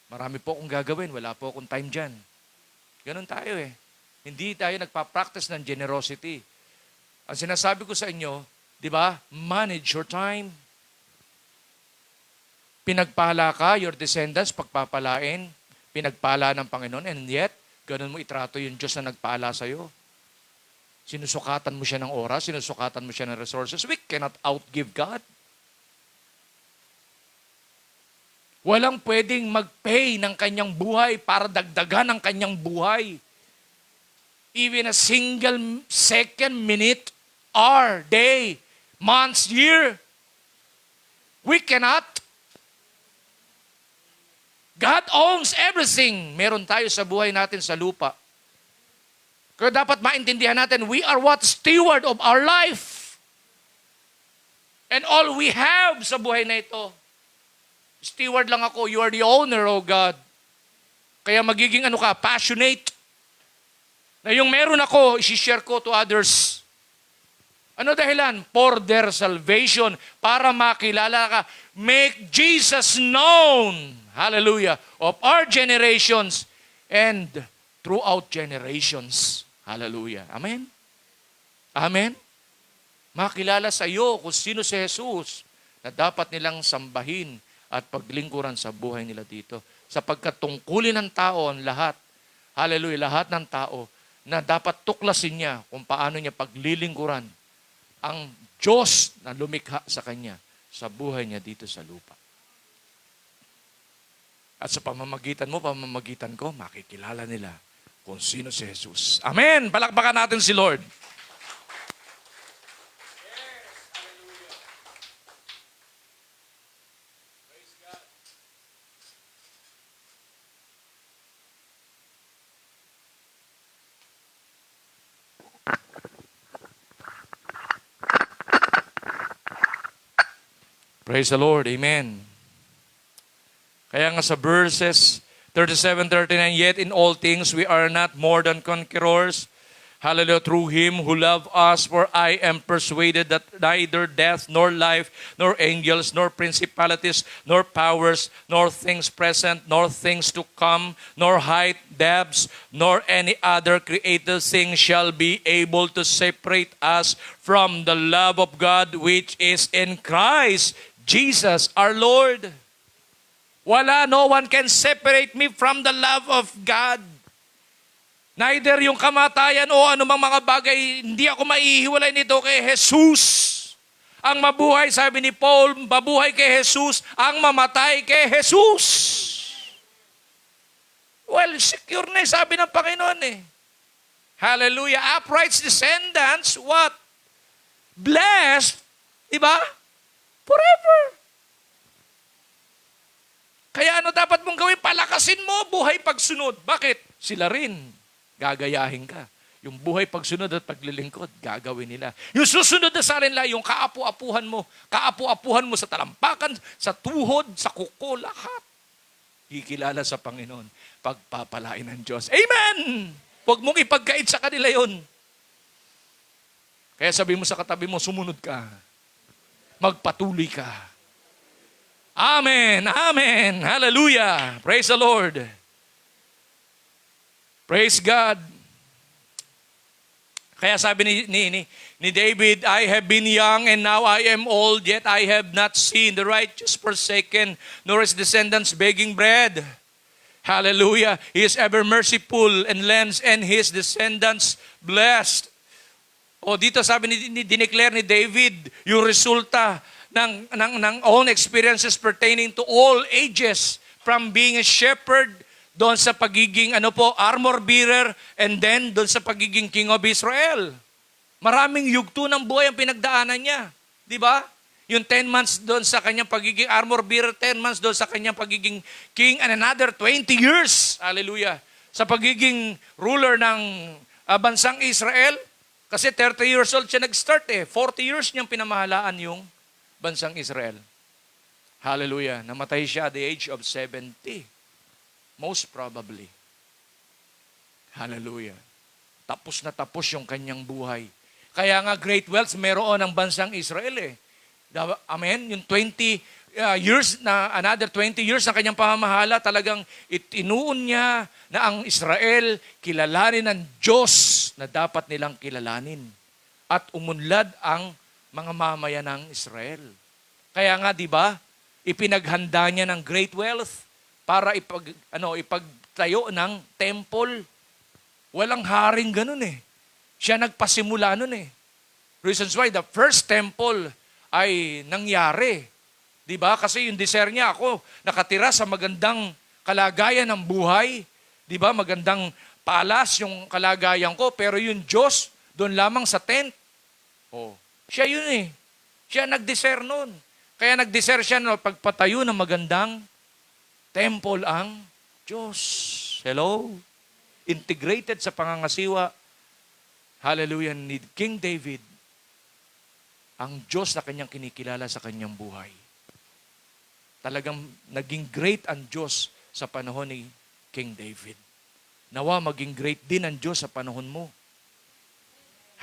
Marami po akong gagawin, wala po akong time dyan. Ganon tayo eh. Hindi tayo nagpa-practice ng generosity. Ang sinasabi ko sa inyo, di ba, manage your time. Pinagpala ka, your descendants, pagpapalain, pinagpala ng Panginoon, and yet, ganun mo itrato yung Diyos na nagpala sa'yo. Sinusukatan mo siya ng oras, sinusukatan mo siya ng resources. We cannot outgive God. Walang pwedeng mag-pay ng kanyang buhay para dagdagan ang kanyang buhay. Even a single second, minute, hour, day, months, year. We cannot. God owns everything. Meron tayo sa buhay natin sa lupa. Kaya dapat maintindihan natin, we are what? Steward of our life. And all we have sa buhay na ito, steward lang ako, you are the owner, oh God. Kaya magiging passionate. Na yung meron ako, isi-share ko to others. Ano dahilan? For their salvation. Para makilala ka. Make Jesus known. Hallelujah. Of our generations and throughout generations. Hallelujah. Amen? Amen? Makilala sa iyo kung sino si Jesus na dapat nilang sambahin at paglingkuran sa buhay nila dito. Sapagkat tungkulin ng tao ang lahat. Hallelujah. Lahat ng tao na dapat tuklasin niya kung paano niya paglilingkuran ang Diyos na lumikha sa kanya sa buhay niya dito sa lupa. At sa pamamagitan mo, pamamagitan ko, makikilala nila kung sino si Jesus. Amen! Palakpakan natin si Lord. Praise the Lord. Amen. Kaya nga sa verses 37, 39, yet in all things we are not more than conquerors. Hallelujah, through Him who loved us, for I am persuaded that neither death, nor life, nor angels, nor principalities, nor powers, nor things present, nor things to come, nor height, depths, nor any other created thing shall be able to separate us from the love of God which is in Christ Jesus our Lord. No one can separate me from the love of God. Neither yung kamatayan o anumang mga bagay, hindi ako maihiwalay nito kay Jesus. Ang mabuhay, sabi ni Paul, mabuhay kay Jesus, ang mamatay kay Jesus. Well, secure na sabi ng Panginoon eh. Hallelujah. Upright descendants, what? Blessed, diba? Forever. Kaya ano dapat mong gawin? Palakasin mo, buhay pagsunod. Bakit? Sila rin. Gagayahin ka. Yung buhay pagsunod at paglilingkod, gagawin nila. Yung susunod na sa nila, yung kaapu-apuhan mo sa talampakan, sa tuhod, sa kuko, lahat. Kikilala sa Panginoon, pagpapalain ng Diyos. Amen! Huwag mong ipagkait sa kanila yon. Kaya sabi mo sa katabi mo, sumunod ka. Magpatuloy ka. Amen! Amen! Hallelujah! Praise the Lord! Praise God! Kaya sabi ni David, I have been young and now I am old, yet I have not seen the righteous forsaken, nor his descendants begging bread. Hallelujah! He is ever merciful and lends, and his descendants blessed. O dito sabi dineclare ni David yung resulta ng own experiences pertaining to all ages, from being a shepherd, doon sa pagiging armor bearer, and then doon sa pagiging king of Israel. Maraming yugto ng buhay ang pinagdaanan niya. Di ba? Yung 10 months doon sa kanyang pagiging armor bearer, 10 months doon sa kanyang pagiging king, and another 20 years, hallelujah, sa pagiging ruler ng bansang Israel. Kasi 30 years old siya nag-start 40 years niyang pinamahalaan yung bansang Israel. Hallelujah. Namatay siya at the age of 70. Most probably. Hallelujah. Tapos na tapos yung kanyang buhay. Kaya nga great wealth meron ang bansang Israel eh. Amen? Yung 20 years, another 20 years ng kanyang pamamahala, talagang itinuon niya na ang Israel kilalanin ng Diyos na dapat nilang kilalanin. At umunlad ang mga mamayan ng Israel. Kaya nga, di ba, ipinaghanda niya ng great wealth para ipagtayo ng temple. Walang haring ganun eh. Siya nagpasimula nun eh. Reasons why the first temple ay nangyari. Di ba? Kasi yung desire niya, ako nakatira sa magandang kalagayan ng buhay. Di ba? Magandang palas yung kalagayan ko, pero yung Diyos doon lamang sa tent. Oh. Siya yun eh. Siya nag-desire nun. Kaya nag-desire siya na pagpatayo ng magandang temple ang Diyos. Hello? Integrated sa pangangasiwa, hallelujah, ni King David, ang Diyos na kanyang kinikilala sa kanyang buhay. Talagang naging great ang Diyos sa panahon ni King David. Nawa maging great din ang Diyos sa panahon mo.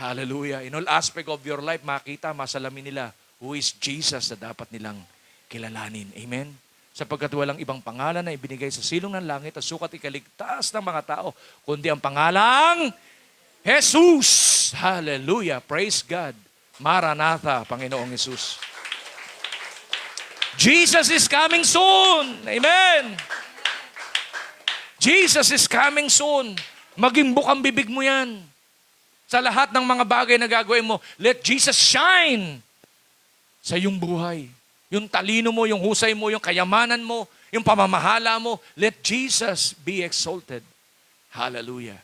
Hallelujah. In all aspect of your life, makita, masalamin nila who is Jesus na dapat nilang kilalanin. Amen? Sapagkat walang ibang pangalan na ibinigay sa silong ng langit at sukat ikaligtas ng mga tao, kundi ang pangalang Jesus. Hallelujah. Praise God. Maranatha, Panginoong Jesus. Jesus is coming soon. Amen. Jesus is coming soon. Maging bukang bibig mo yan. Sa lahat ng mga bagay na gagawin mo, let Jesus shine sa iyong buhay. Yung talino mo, yung husay mo, yung kayamanan mo, yung pamamahala mo, let Jesus be exalted. Hallelujah.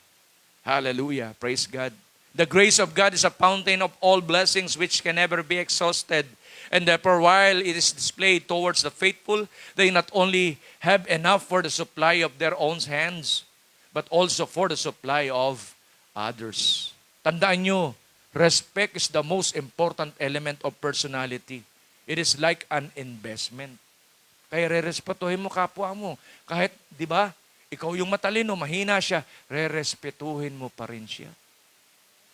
Hallelujah. Praise God. The grace of God is a fountain of all blessings which can never be exhausted. And therefore, while it is displayed towards the faithful, they not only have enough for the supply of their own hands, but also for the supply of others. Tandaan nyo, respect is the most important element of personality. It is like an investment. Kaya rerespetuhin mo kapwa mo. Kahit, di ba, ikaw yung matalino, mahina siya, rerespetuhin mo pa rin siya.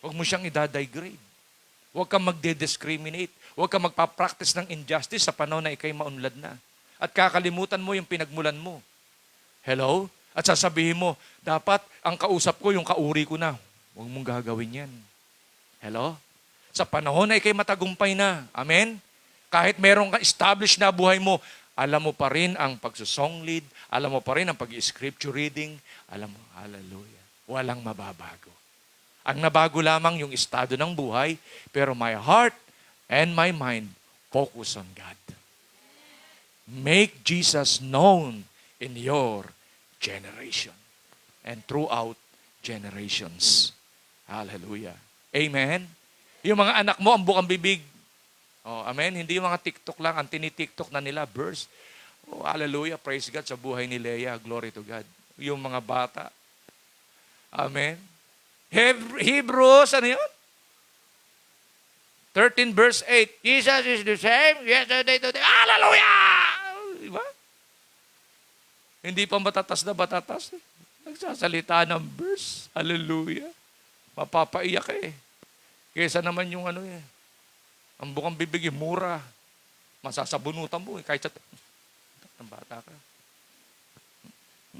Huwag mo siyang idadigrade. Huwag kang magde-discriminate. Huwag kang magpa-practice ng injustice sa panahon na ikay maunlad na. At kakalimutan mo yung pinagmulan mo. Hello? At sasabihin mo, dapat ang kausap ko, yung kauri ko na. Huwag mong gagawin yan. Hello? Sa panahon na ikay matagumpay na. Amen? Kahit merong established na buhay mo, alam mo pa rin ang pagsusong lead, alam mo pa rin ang pag-scripture reading, alam mo, hallelujah. Walang mababago. Ang nabago lamang yung estado ng buhay, pero my heart and my mind focus on God. Make Jesus known in your generation and throughout generations. Hallelujah. Amen. Yung mga anak mo, ang bukang bibig. Oh, amen. Hindi yung mga TikTok lang, ang tinitiktok na nila, verse. Oh, hallelujah. Praise God sa buhay ni Leah. Glory to God. Yung mga bata. Amen. Hebrews, ano yun? 13 verse 8. Jesus is the same yesterday, today. Hallelujah! Diba? Hindi pa batatas na batatas. Nagsasalita ng verse. Hallelujah. Mapapaiyak eh. Kesa naman yung ano eh. Ang bukang bibig mura. Masasabunutan mo eh. Kahit sa... Ang bata ka.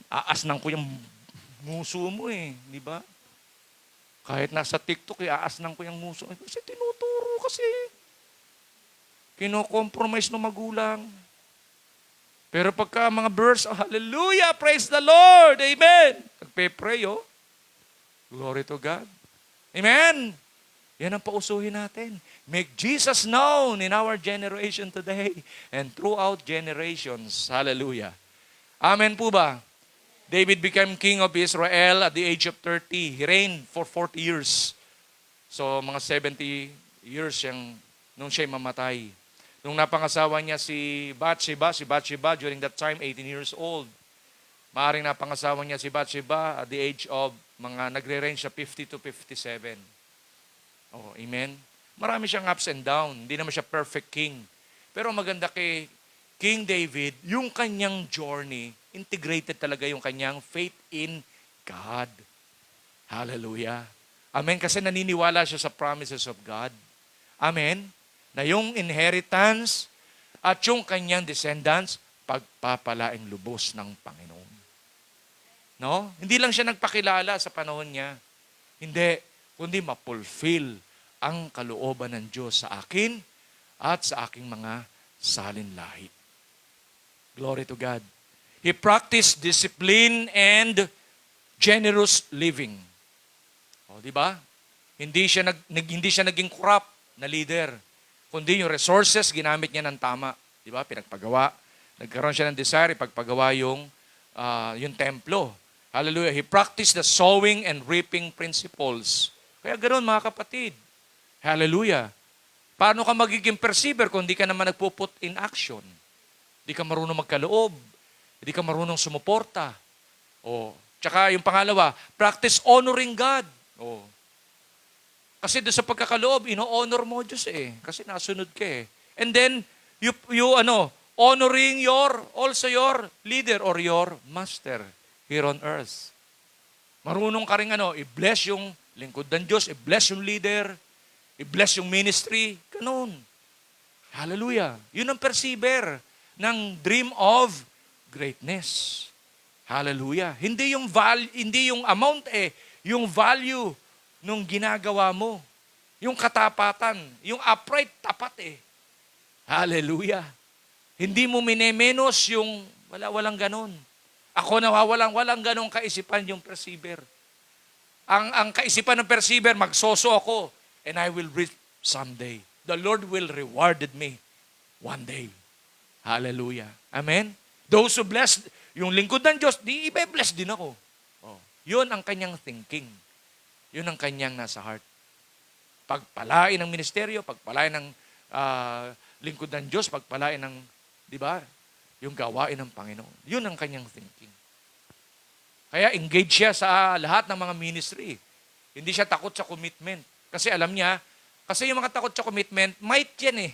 Aasnang ko yung muso mo eh. Di ba? Kahit nasa TikTok eh, aasnang ko yung muso. Kasi tinuturo kasi. Kino-compromise ng magulang. Pero pagka mga verse, oh, hallelujah, praise the Lord, amen. Nagpe-pray, oh. Glory to God. Amen. Yan ang pausuhin natin. Make Jesus known in our generation today and throughout generations. Hallelujah. Amen po ba? David became king of Israel at the age of 30. He reigned for 40 years. So, mga 70 years nung siya'y mamatay. Nung napangasawa niya si Bathsheba during that time, 18 years old. Maaring napangasawa niya si Bathsheba at the age of mga nagre-range sa 50 to 57. Oh, amen. Marami siyang ups and down. Hindi naman siya perfect king. Pero maganda kay King David, yung kanyang journey, integrated talaga yung kanyang faith in God. Hallelujah. Amen. Kasi naniniwala siya sa promises of God. Amen. Na yung inheritance at yung kanyang descendants, pagpapalaing lubos ng Panginoon. No? Hindi lang siya nagpakilala sa panahon niya. Hindi, kundi mapulfill ang kalooban ng Diyos sa akin at sa aking mga salinlahit. Glory to God. He practiced discipline and generous living. O, di ba? Hindi siya naging corrupt na leader, kundi yung resources ginamit niya ng tama. Di ba? Pinagpagawa. Nagkaroon siya ng desire ipagpagawa yung templo. Hallelujah. He practiced the sowing and reaping principles. Kaya ganoon mga kapatid. Hallelujah. Paano ka magiging perceiver kung di ka naman nagpuput in action? Di ka marunong magkaloob. Di ka marunong sumuporta. O, tsaka yung pangalawa, practice honoring God. O, kasi doon sa pagkakaloob, ino-honor mo Diyos eh. Kasi nasunod ka eh. And then, honoring also your leader or your master here on earth. Marunong ka rin i-bless yung lingkod ng Diyos, i-bless yung leader, i-bless yung ministry, ganun. Hallelujah. Yun ang persevere ng dream of greatness. Hallelujah. Hindi yung amount yung value nung ginagawa mo. Yung katapatan, yung upright tapat Hallelujah. Hindi mo minemenos yung walang ganon. Ako walang ganong kaisipan yung persevere. Ang kaisipan ng persevere, magsoso ako and I will reach someday. The Lord will rewarded me one day. Hallelujah. Amen? Those who blessed, yung lingkod ng Diyos, di ibe-bless din ako. Oh. Yun ang kanyang thinking. Yun ang kanyang nasa heart. Pagpalain ng ministeryo, pagpalain ng lingkod ng Diyos, pagpalain ng, di ba, yung gawain ng Panginoon. Yun ang kanyang thinking. Kaya engage siya sa lahat ng mga ministry. Hindi siya takot sa commitment. Kasi alam niya, kasi yung mga takot sa commitment, might yan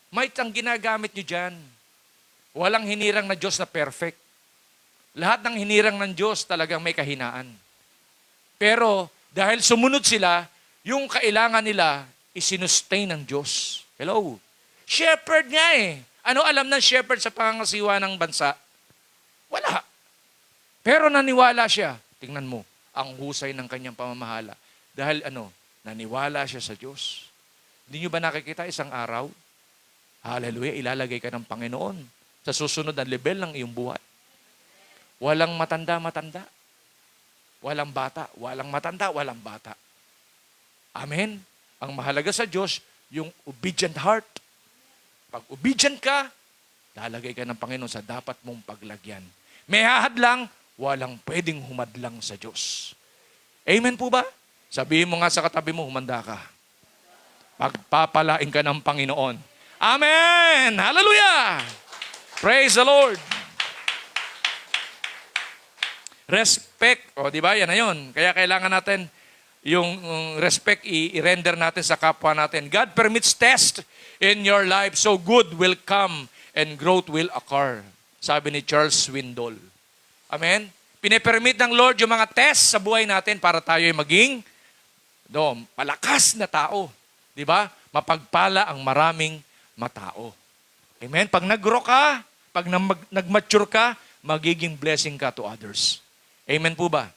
Might ang ginagamit nyo dyan. Walang hinirang na Diyos na perfect. Lahat ng hinirang ng Diyos talagang may kahinaan. Pero dahil sumunod sila, yung kailangan nila isinustain ng Diyos. Hello? Shepherd nga Ano alam ng shepherd sa pangangasiwa ng bansa? Wala. Pero naniwala siya. Tingnan mo, ang husay ng kanyang pamamahala. Dahil naniwala siya sa Diyos. Hindi nyo ba nakikita isang araw? Hallelujah, ilalagay ka ng Panginoon sa susunod na level ng iyong buhay. Walang matanda. Walang bata. Walang matanda, walang bata. Amen? Ang mahalaga sa Diyos, yung obedient heart. Pag obedient ka, lalagay ka ng Panginoon sa dapat mong paglagyan. May hahadlang, walang pwedeng humadlang sa Diyos. Amen po ba? Sabihin mo nga sa katabi mo, humanda ka. Pagpapalain ka ng Panginoon. Amen! Hallelujah! Praise the Lord! Respect. Di ba? Yan na yun. Kaya kailangan natin yung respect i-render natin sa kapwa natin. God permits test in your life so good will come and growth will occur. Sabi ni Charles Swindoll. Amen? Pinipermit ng Lord yung mga test sa buhay natin para tayo ay maging malakas na tao. Di ba? Mapagpala ang maraming matao. Amen? Pag nag-grow ka, pag nag-mature ka, magiging blessing ka to others. Amen po ba?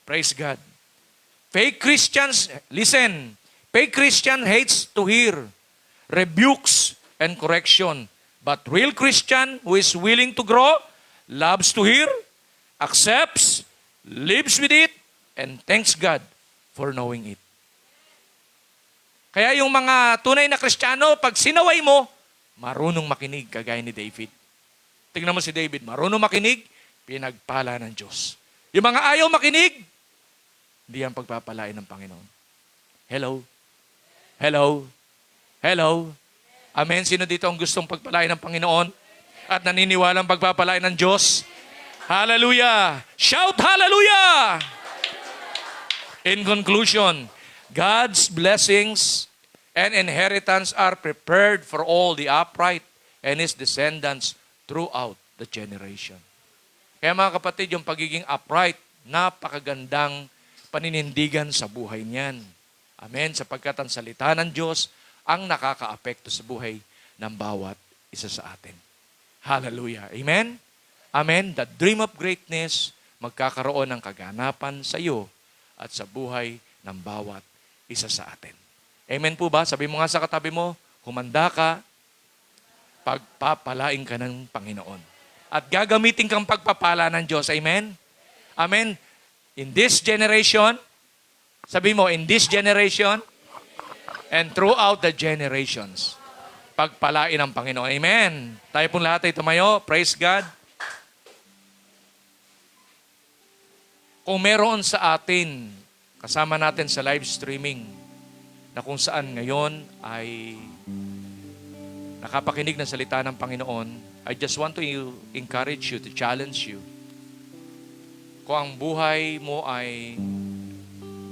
Praise God. Fake Christians, listen, fake Christian hates to hear rebukes and correction. But real Christian who is willing to grow, loves to hear, accepts, lives with it, and thanks God for knowing it. Kaya yung mga tunay na Kristiyano, pag sinaway mo, marunong makinig kagaya ni David. Tingnan mo si David, marunong makinig, pinagpala ng Diyos. Yung mga ayaw makinig, hindi yan pagpapalain ng Panginoon. Hello? Hello? Hello? Amen? Sino dito ang gustong pagpalain ng Panginoon at naniniwalang pagpapalain ng Diyos? Hallelujah! Shout hallelujah! In conclusion, God's blessings and inheritance are prepared for all the upright and His descendants throughout the generation. Kaya mga kapatid, yung pagiging upright, napakagandang paninindigan sa buhay niyan. Amen? Sapagkat ang salita ng Diyos ang nakaka-apekto sa buhay ng bawat isa sa atin. Hallelujah. Amen? Amen? The dream of greatness magkakaroon ng kaganapan sa iyo at sa buhay ng bawat isa sa atin. Amen po ba? Sabi mo nga sa katabi mo, humanda ka, pagpapalain ka ng Panginoon. At gagamitin kang pagpapala ng Diyos. Amen? Amen? In this generation, sabi mo, in this generation, and throughout the generations, pagpalain ng Panginoon. Amen? Tayo pong lahat ay tumayo. Praise God. Kung meron sa atin, kasama natin sa live streaming, na kung saan ngayon ay nakapakinig ng salita ng Panginoon, I just want to encourage you, to challenge you. Kung ang buhay mo ay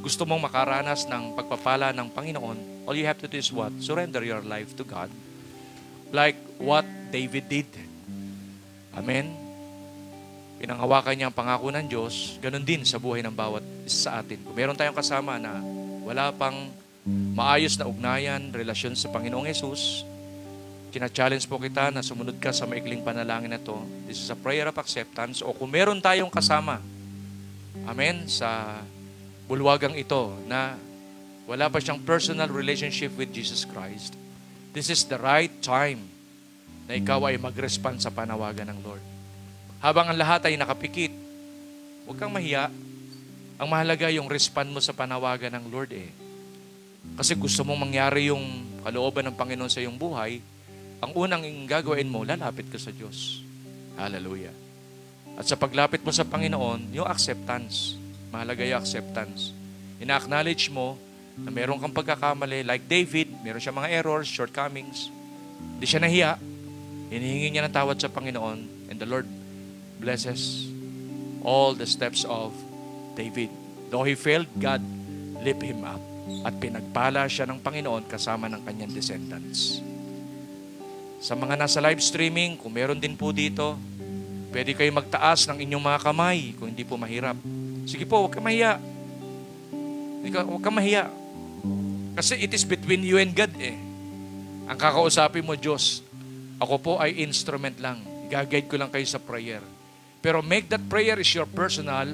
gusto mong makaranas ng pagpapala ng Panginoon, all you have to do is what? Surrender your life to God. Like what David did. Amen? pinanghawakan niya ang pangako ng Diyos, ganun din sa buhay ng bawat isa sa atin. Kung meron tayong kasama na wala pang maayos na ugnayan, relasyon sa Panginoong Yesus, kina-challenge po kita na sumunod ka sa maikling panalangin na to. This is a prayer of acceptance. O kung meron tayong kasama, amen, sa bulwagang ito na wala pa siyang personal relationship with Jesus Christ, this is the right time na ikaw ay mag-respond sa panawagan ng Lord. Habang ang lahat ay nakapikit, huwag kang mahiya. Ang mahalaga yung respond mo sa panawagan ng Lord eh. Kasi gusto mong mangyari yung kalooban ng Panginoon sa iyong buhay, ang unang gagawin mo, lalapit ka sa Diyos. Hallelujah. At sa paglapit mo sa Panginoon, yung acceptance. Mahalaga yung acceptance. Ina-acknowledge mo na meron kang pagkakamali. Like David, meron siya mga errors, shortcomings. Hindi siya nahiya. Hinihingi niya ng tawad sa Panginoon. And the Lord blesses all the steps of David. Though he failed, God lift him up. At pinagpala siya ng Panginoon kasama ng kanyang descendants. Sa mga nasa live streaming, kung meron din po dito, pwede kayo magtaas ng inyong mga kamay kung hindi po mahirap. Sige po, huwag ka mahiya. Huwag ka mahiya. Kasi it is between you and God eh. Ang kakausapin mo, Diyos, ako po ay instrument lang. I-guide ko lang kayo sa prayer. Pero make that prayer is your personal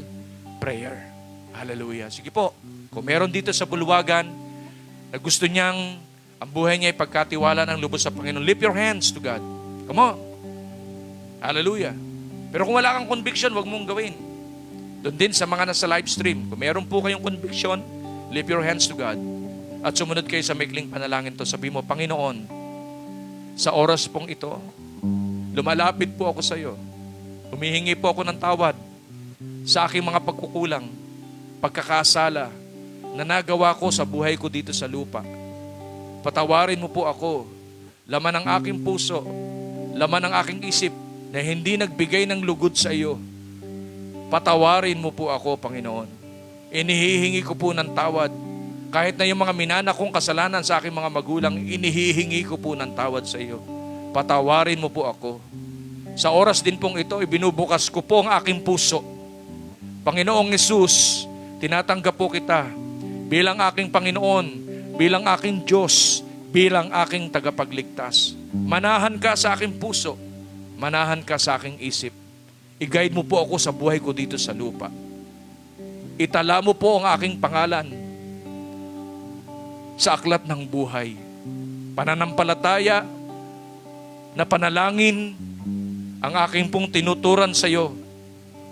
prayer. Hallelujah. Sige po, kung meron dito sa bulwagan na gusto niyang ang buhay niya ay pagkatiwala ng lubos sa Panginoon, lift your hands to God. Come on. Hallelujah. Pero kung wala kang conviction, wag mong gawin. Doon din sa mga nasa live stream, kung meron po kayong conviction, lift your hands to God. At sumunod kayo sa maikling panalangin to. Sabi mo, Panginoon, sa oras pong ito, lumalapit po ako sa iyo. Humihingi po ako ng tawad sa aking mga pagkukulang, pagkakasala na nagawa ko sa buhay ko dito sa lupa. Patawarin mo po ako, laman ng aking puso, laman ng aking isip, na hindi nagbigay ng lugod sa iyo. Patawarin mo po ako, Panginoon. Inihihingi ko po ng tawad. Kahit na yung mga minana kong kasalanan sa aking mga magulang, inihihingi ko po ng tawad sa iyo. Patawarin mo po ako. Sa oras din pong ito, ibinubukas ko po ang aking puso. Panginoong Yesus, tinatanggap po kita bilang aking Panginoon, bilang aking Diyos, bilang aking tagapagligtas. Manahan ka sa aking puso, manahan ka sa aking isip. I-guide mo po ako sa buhay ko dito sa lupa. Itala mo po ang aking pangalan sa aklat ng buhay. Pananampalataya na panalangin ang aking pong tinuturan sa iyo,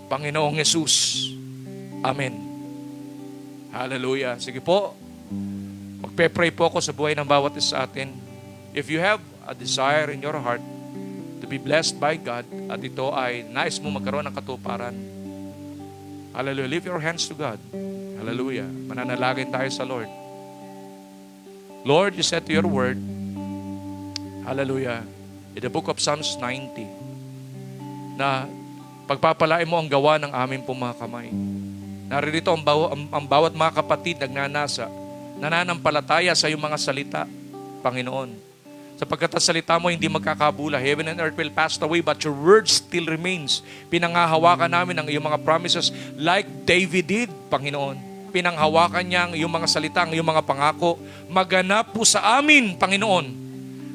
Panginoong Yesus. Amen. Hallelujah. Sige po, magpe-pray po ako sa buhay ng bawat isa sa atin. If you have a desire in your heart to be blessed by God, at ito ay nais mo magkaroon ng katuparan, hallelujah, lift your hands to God. Hallelujah. Mananalangin tayo sa Lord. Lord, you said to your word, hallelujah, in the book of Psalms 90, na pagpapalain mo ang gawa ng aming pong mga kamay. Naririto ang bawat mga kapatid nagnanasa, nananampalataya sa iyong mga salita, Panginoon. Sapagkat ang salita mo hindi magkakabula. Heaven and earth will pass away, but your word still remains. Pinanghahawakan namin ang iyong mga promises like David did, Panginoon. Pinanghawakan niya ang iyong mga salita, ang iyong mga pangako. Maganap po sa amin, Panginoon.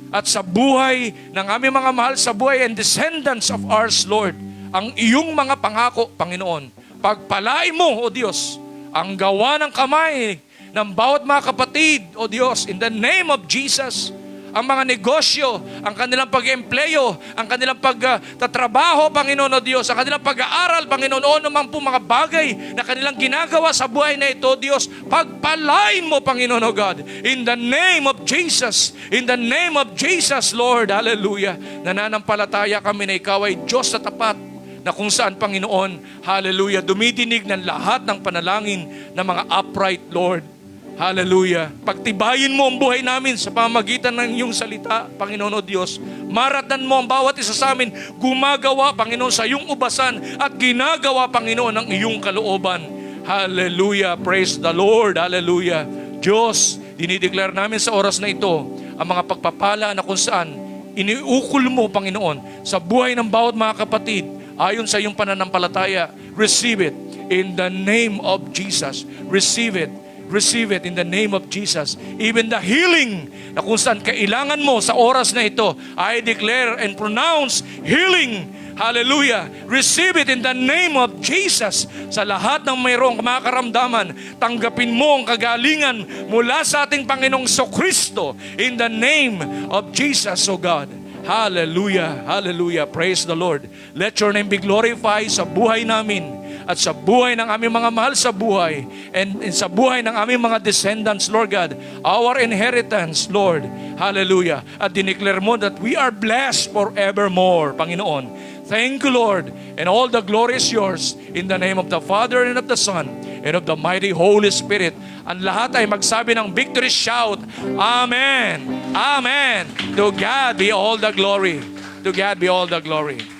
At sa buhay ng aming mga mahal sa buhay and descendants of ours, Lord, ang iyong mga pangako, Panginoon. Pagpalain mo, O Diyos, ang gawa ng kamay ng bawat mga kapatid, O Diyos, in the name of Jesus. Ang mga negosyo, ang kanilang pag-empleyo, ang kanilang pagtatrabaho, Panginoon o Diyos, ang kanilang pag-aaral, Panginoon, o naman po mga bagay na kanilang ginagawa sa buhay na ito, Diyos, pagpalain mo, Panginoon o God, in the name of Jesus, in the name of Jesus, Lord, hallelujah. Nananampalataya kami na ikaw ay Diyos sa tapat, na kung saan, Panginoon, hallelujah, dumidinig ng lahat ng panalangin ng mga upright, Lord. Hallelujah. Pagtibayin mo ang buhay namin sa pamamagitan ng iyong salita, Panginoon o Diyos. Maratan mo ang bawat isa sa amin, gumagawa, Panginoon, sa iyong ubasan at ginagawa, Panginoon, ang iyong kalooban. Hallelujah. Praise the Lord. Hallelujah. Diyos, dinideclare namin sa oras na ito ang mga pagpapala na kung saan iniukol mo, Panginoon, sa buhay ng bawat mga kapatid, ayon sa iyong pananampalataya. Receive it in the name of Jesus. Receive it. Receive it in the name of Jesus. Even the healing na kung saan kailangan mo sa oras na ito, I declare and pronounce healing. Hallelujah. Receive it in the name of Jesus. Sa lahat ng mayroong kumakaramdaman, tanggapin mo ang kagalingan mula sa ating Panginoong Kristo in the name of Jesus, O God. Hallelujah. Hallelujah. Praise the Lord. Let your name be glorified sa buhay namin at sa buhay ng aming mga mahal sa buhay and sa buhay ng aming mga descendants, Lord God. Our inheritance, Lord. Hallelujah. At dineclare mo that we are blessed forevermore, Panginoon. Thank you, Lord. And all the glory is yours in the name of the Father and of the Son and of the mighty Holy Spirit. Ang lahat ay magsabi ng victory shout, Amen. Amen. To God be all the glory. To God be all the glory.